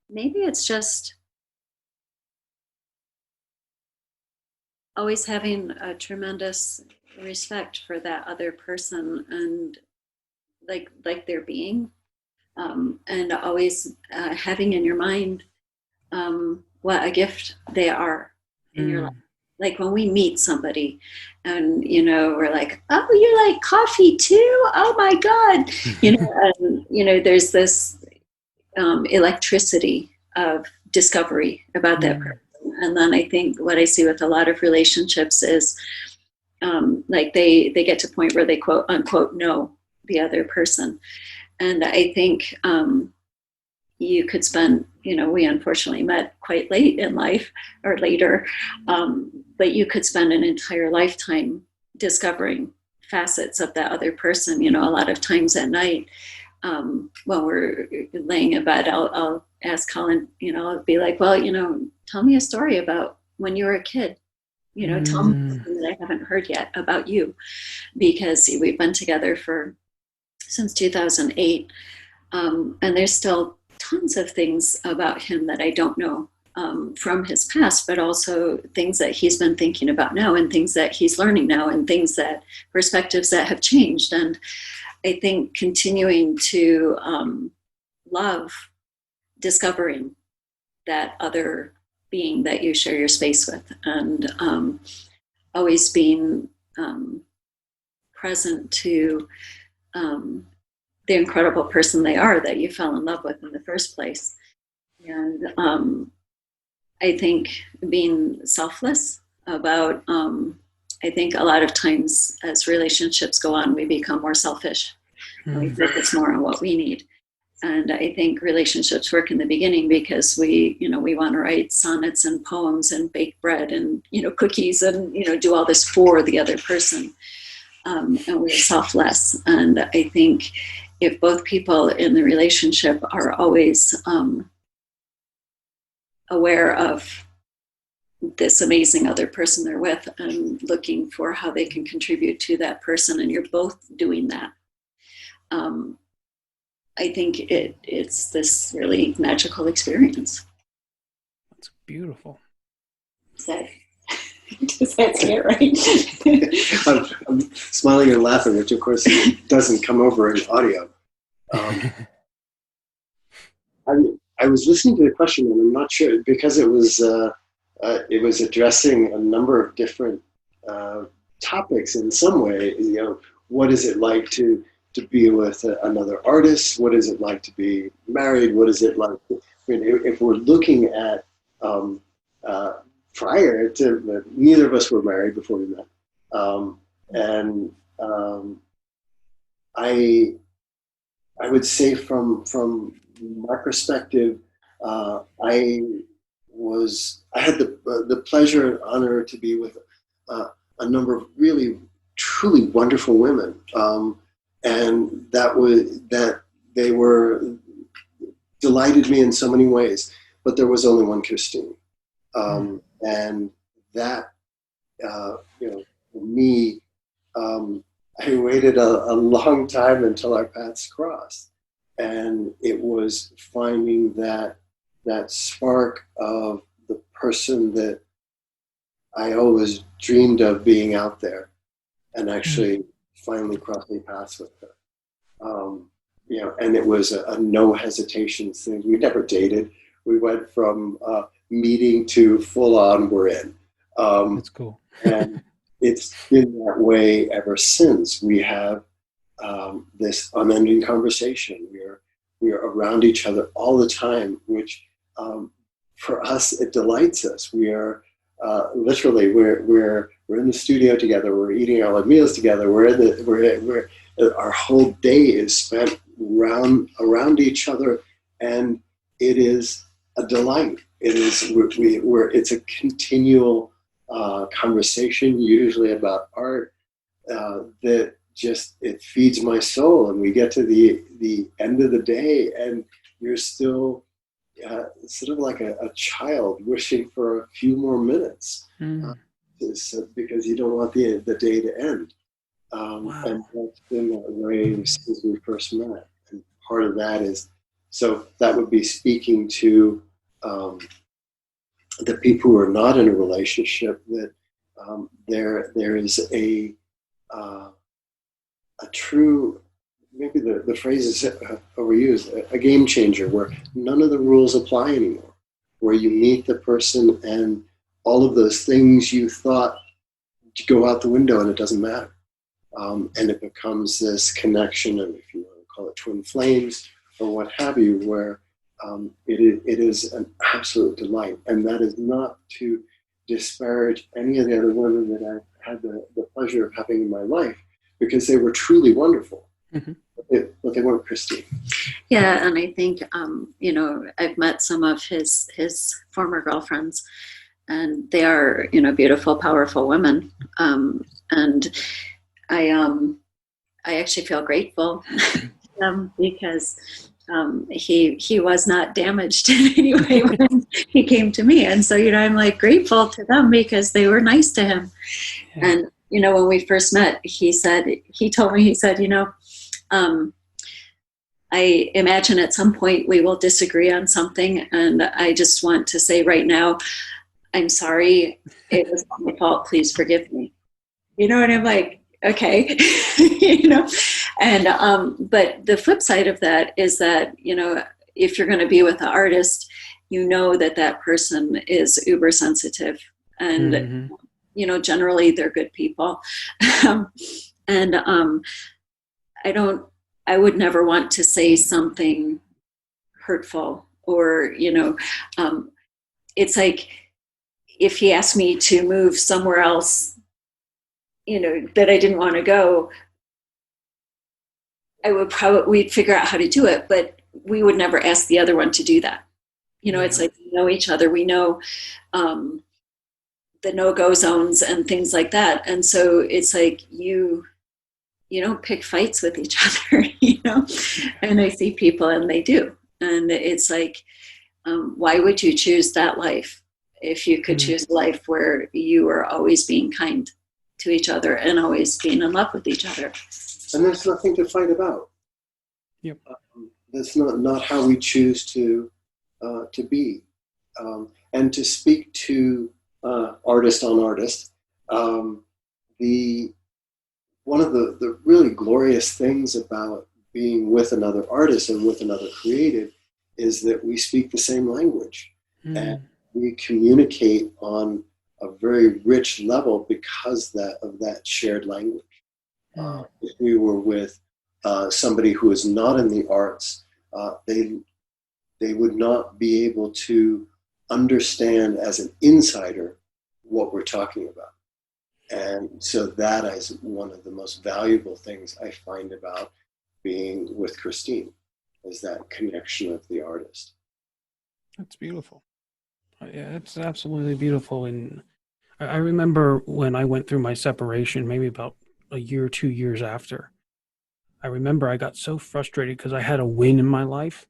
maybe it's just always having a tremendous respect for that other person and like their being, and always having in your mind what a gift they are in your life. Like when we meet somebody and we're like, oh, you like coffee too, oh my god, and there's this electricity of discovery about that person. And then I think what I see with a lot of relationships is like they get to a point where they quote unquote know the other person. And I think you could spend, we unfortunately met quite late in life or later, but you could spend an entire lifetime discovering facets of that other person. A lot of times at night, when we're laying in bed, I'll ask Colin, I'll be like, well, tell me a story about when you were a kid. Tell me something that I haven't heard yet about you, because we've been together since 2008. And there's still tons of things about him that I don't know from his past, but also things that he's been thinking about now and things that he's learning now and perspectives that have changed. And I think continuing to love discovering that other being that you share your space with, and always being present to the incredible person they are that you fell in love with in the first place. And I think being selfless about, I think a lot of times as relationships go on, we become more selfish and we focus more on what we need. And I think relationships work in the beginning because we want to write sonnets and poems and bake bread and, cookies and, do all this for the other person. And we're selfless. And I think if both people in the relationship are always aware of this amazing other person they're with and looking for how they can contribute to that person, and you're both doing that, I think it's this really magical experience. That's beautiful. Does that say it right? I'm smiling and laughing, which of course doesn't come over in audio. I was listening to the question, and I'm not sure because it was addressing a number of different topics in some way. What is it like to be with another artist? What is it like to be married? What is it like? If we're looking at prior to, neither of us were married before we met, and I would say from my perspective, I had the pleasure and honor to be with a number of really truly wonderful women, and that they were delighted me in so many ways. But there was only one Kristine, and that for me, I waited a long time until our paths crossed, and it was finding that spark of the person that I always dreamed of being out there, and actually finally crossing paths with her. And it was a no hesitation thing. We never dated. We went from meeting to full on. We're in. That's cool. And it's been that way ever since. We have this unending conversation. We are around each other all the time, which for us it delights us. We are literally we're in the studio together. We're eating our meals together. Our whole day is spent around each other, and it is a delight. It is we're it's a continual conversation, usually about art, that just it feeds my soul. And we get to the end of the day, and you're still sort of like a child wishing for a few more minutes, because you don't want the day to end. Wow. And that's been the way since we first met. And part of that is, so that would be speaking to the people who are not in a relationship, that there is a true, maybe the phrase is overused, a game changer, where none of the rules apply anymore, where you meet the person and all of those things you thought go out the window and it doesn't matter. And it becomes this connection, and if you want to call it twin flames or what have you, where it is an absolute delight. And that is not to disparage any of the other women that I've had the pleasure of having in my life, because they were truly wonderful. Mm-hmm. But they weren't Kristine. Yeah, and I think I've met some of his former girlfriends, and they are beautiful, powerful women. And I actually feel grateful because he was not damaged in any way when he came to me, and so I'm like grateful to them because they were nice to him. Yeah. And when we first met, he told me, I imagine at some point we will disagree on something, and I just want to say right now, I'm sorry, it was not my fault, please forgive me. And I'm like, okay. And but the flip side of that is that if you're going to be with an artist, that person is uber sensitive, and generally they're good people. And I would never want to say something hurtful, or it's like if he asked me to move somewhere else that I didn't want to go, we'd figure out how to do it, but we would never ask the other one to do that. It's like we know each other, we know the no-go zones and things like that. And so it's like you don't pick fights with each other, and I see people and they do. And it's like, why would you choose that life if you could choose a life where you are always being kind to each other and always being in love with each other? And there's nothing to fight about. Yep. That's not how we choose to be. And to speak to artist on artist, one of the really glorious things about being with another artist and with another creative is that we speak the same language, and we communicate on a very rich level because of that shared language. If we were with somebody who is not in the arts, they would not be able to understand as an insider what we're talking about. And so that is one of the most valuable things I find about being with Kristine, is that connection of the artist. That's beautiful. Yeah, it's absolutely beautiful. And I remember when I went through my separation, maybe about a year or 2 years after, I remember I got so frustrated because I had a win in my life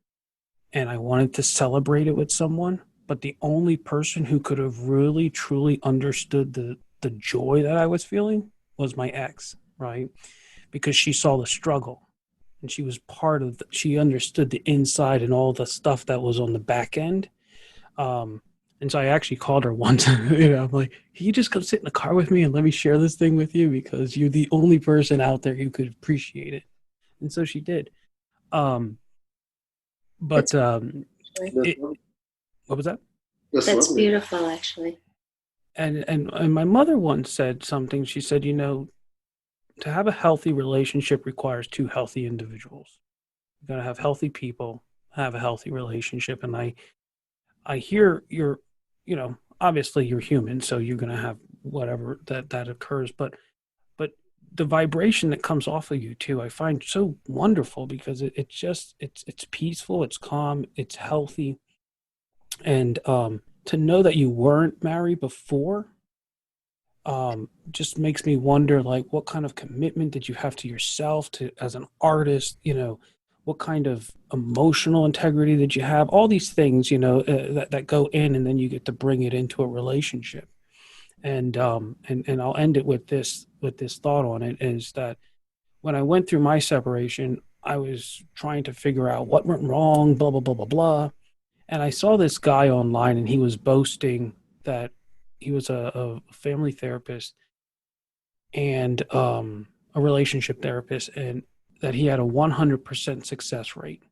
and I wanted to celebrate it with someone. But the only person who could have really, truly understood the joy that I was feeling was my ex, right? Because she saw the struggle and she was part of she understood the inside and all the stuff that was on the back end. And so I actually called her once, I'm like, can you just come sit in the car with me and let me share this thing with you? Because you're the only person out there who could appreciate it. And so she did. What was that? That's beautiful, actually. And my mother once said something. She said, to have a healthy relationship requires two healthy individuals. You got to have healthy people, have a healthy relationship. And I hear you're, obviously you're human, so you're going to have whatever that occurs. But the vibration that comes off of you too, I find so wonderful because it's peaceful, it's calm, it's healthy. And to know that you weren't married before just makes me wonder, like, what kind of commitment did you have to yourself, to as an artist, what kind of emotional integrity did you have, all these things, that go in, and then you get to bring it into a relationship. And I'll end it with this thought on it, is that when I went through my separation, I was trying to figure out what went wrong, blah blah blah blah blah. And I saw this guy online, and he was boasting that he was a family therapist and a relationship therapist, and that he had a 100% success rate.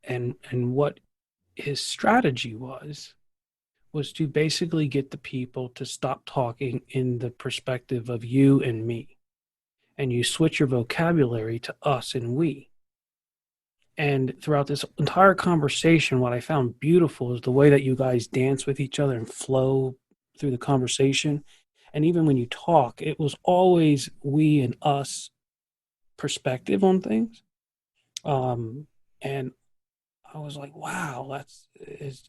And what his strategy was to basically get the people to stop talking in the perspective of you and me, and you switch your vocabulary to us and we. And throughout this entire conversation, what I found beautiful is the way that you guys dance with each other and flow through the conversation. And even when you talk, it was always we and us perspective on things. And I was like, wow, it's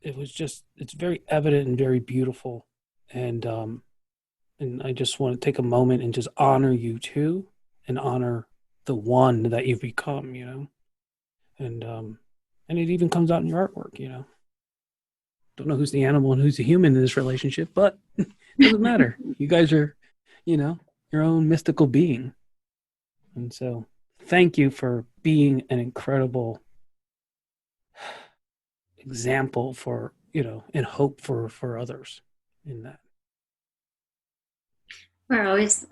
very evident and very beautiful. And I just want to take a moment and just honor you too, and honor the one that you've become, and it even comes out in your artwork. Don't know who's the animal and who's the human in this relationship, but it doesn't matter. You guys are, your own mystical being. And so thank you for being an incredible example for, and hope for others in that. We're always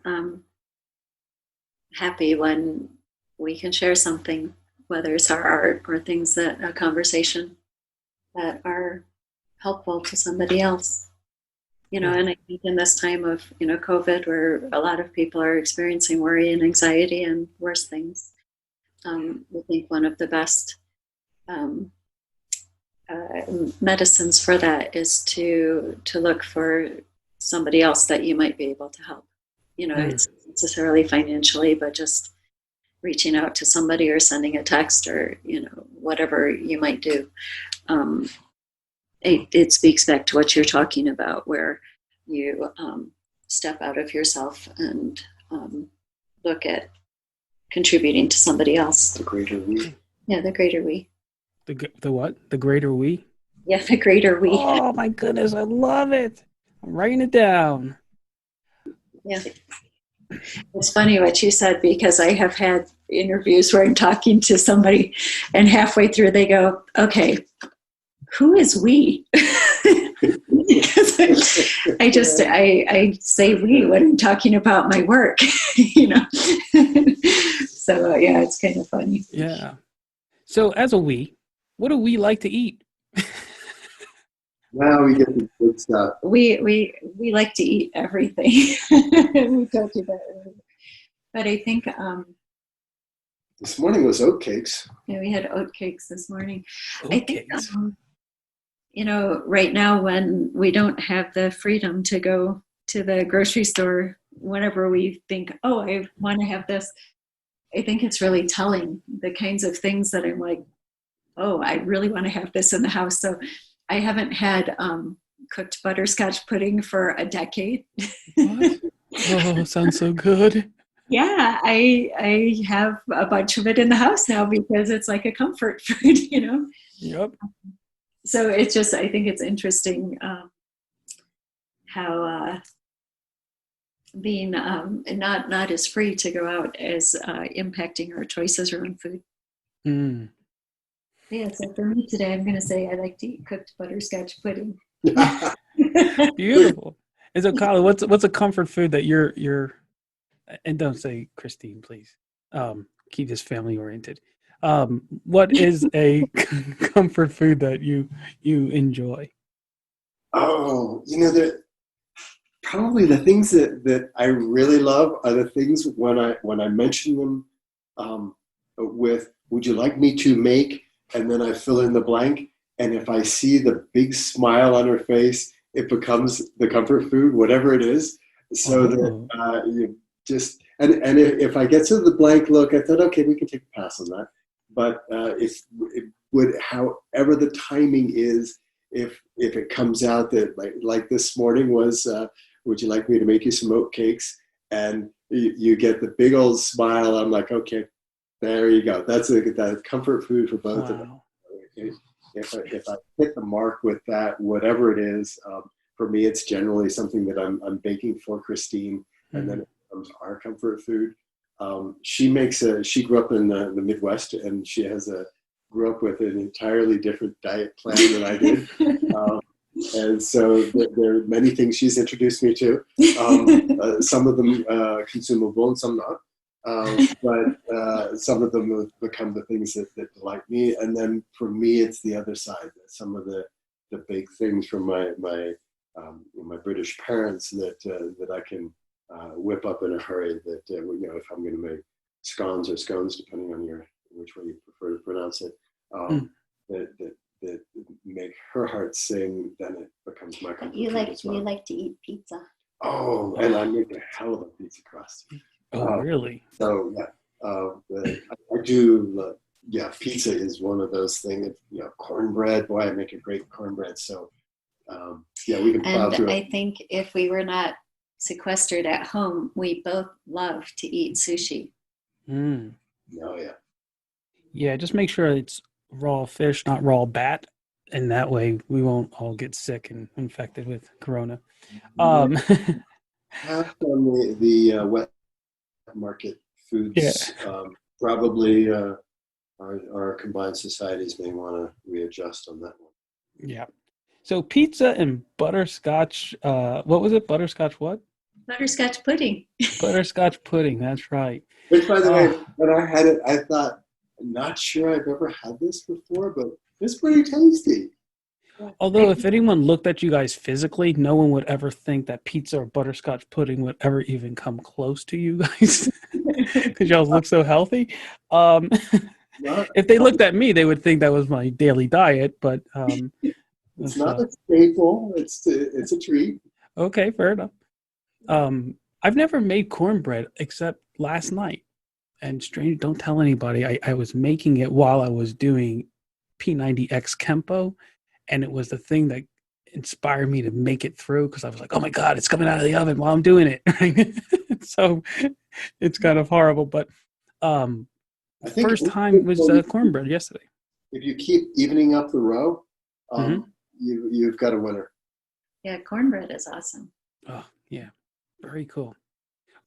happy when we can share something, whether it's our art or things that a conversation that are helpful to somebody else. And I think in this time of, COVID, where a lot of people are experiencing worry and anxiety and worse things, I think one of the best medicines for that is to look for somebody else that you might be able to help. It's not necessarily financially, but just reaching out to somebody or sending a text or, whatever you might do. It speaks back to what you're talking about, where you step out of yourself and look at contributing to somebody else. The greater we. Yeah, the greater we. The what? The greater we? Yeah, the greater we. Oh my goodness, I love it. I'm writing it down. Yeah. It's funny what you said, because I have had interviews where I'm talking to somebody and halfway through they go, okay, who is we? I say we when I'm talking about my work, So yeah, it's kind of funny. Yeah. So as a we, what do we like to eat? Now we get the good stuff. We like to eat everything. We talked about it. But I think This morning was oat cakes. yeah, we had oat cakes this morning. Oat I think cakes. right now, when we don't have the freedom to go to the grocery store whenever we think, oh, I want to have this, I think it's really telling the kinds of things that I'm like, oh, I really want to have this in the house. So I haven't had cooked butterscotch pudding for a decade. What? Oh, sounds so good. Yeah, I have a bunch of it in the house now because it's like a comfort food, Yep. So it's just, I think it's interesting how being not as free to go out as impacting our choices around food. Mm. Yeah, so for me today, I'm going to say I like to eat cooked butterscotch pudding. Beautiful. And so, Colin, what's a comfort food that you're and don't say Kristine, please. Keep this family oriented. What is a comfort food that you enjoy? Oh, probably the things that I really love are the things when I mention them with, would you like me to make? And then I fill in the blank. And if I see the big smile on her face, it becomes the comfort food, whatever it is. So that you just, and if I get to the blank look, I thought, okay, we can take a pass on that. But if it would, however the timing is, if it comes out that like this morning was, would you like me to make you some oat cakes? And you get the big old smile. I'm like, okay, there you go. That's that comfort food for both of them. If I hit the mark with that, whatever it is, for me, it's generally something that I'm baking for Kristine, and then it becomes our comfort food. She grew up in the Midwest, and she grew up with an entirely different diet plan than I did. And so there are many things she's introduced me to. Some of them consumable and some not. But some of them have become the things that delight me. And then for me, it's the other side. Some of the big things from my British parents that I can whip up in a hurry. That if I'm going to make scones, depending on which way you prefer to pronounce it, that make her heart sing, then it becomes my comfort food as well. You like to eat pizza. Oh, and I make a hell of a pizza crust. Oh, really? So yeah, I do. Pizza is one of those things. Cornbread. Boy, I make a great cornbread. So we can plow through it. I think if we were not sequestered at home, we both love to eat sushi. Mm. Oh yeah. Yeah, just make sure it's raw fish, not raw bat, and that way we won't all get sick and infected with corona. Half on the wet market foods, probably our combined societies may want to readjust on that one. Yeah. So pizza and butterscotch. What was it? Butterscotch what? Butterscotch pudding. Butterscotch pudding. That's right. Which, by the way, when I had it, I thought, I'm not sure I've ever had this before, but it's pretty tasty. Although if anyone looked at you guys physically, no one would ever think that pizza or butterscotch pudding would ever even come close to you guys because y'all look so healthy. If they looked at me, they would think that was my daily diet, but it's not a staple. It's a treat. Okay, fair enough. I've never made cornbread except last night. And strange, don't tell anybody. I was making it while I was doing P90X Kempo, and it was the thing that inspired me to make it through because I was like, oh my God, it's coming out of the oven while I'm doing it. So it's kind of horrible. But first time was cornbread yesterday. If you keep evening up the row, you've got a winner. Yeah, cornbread is awesome. Oh, yeah. Very cool.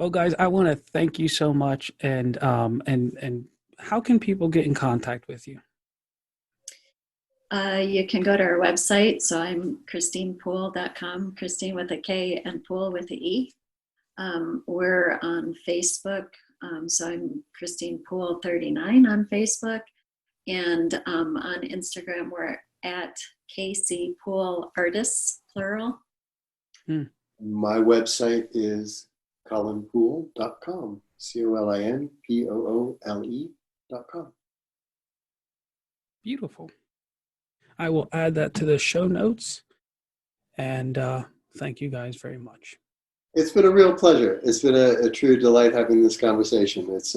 Well, guys, I want to thank you so much. And how can people get in contact with you? You can go to our website. So I'm KristinePoole.com, Kristine with a K and Poole with an E. We're on Facebook. So I'm Kristine Poole 39 on Facebook. And on Instagram, we're at KC Poole Artists, plural. My website is colinpoole.com, COLINPOOLE.com. Beautiful. I will add that to the show notes. And thank you guys very much. It's been a real pleasure. It's been a true delight having this conversation. It's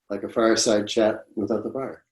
like a fireside chat without the fire.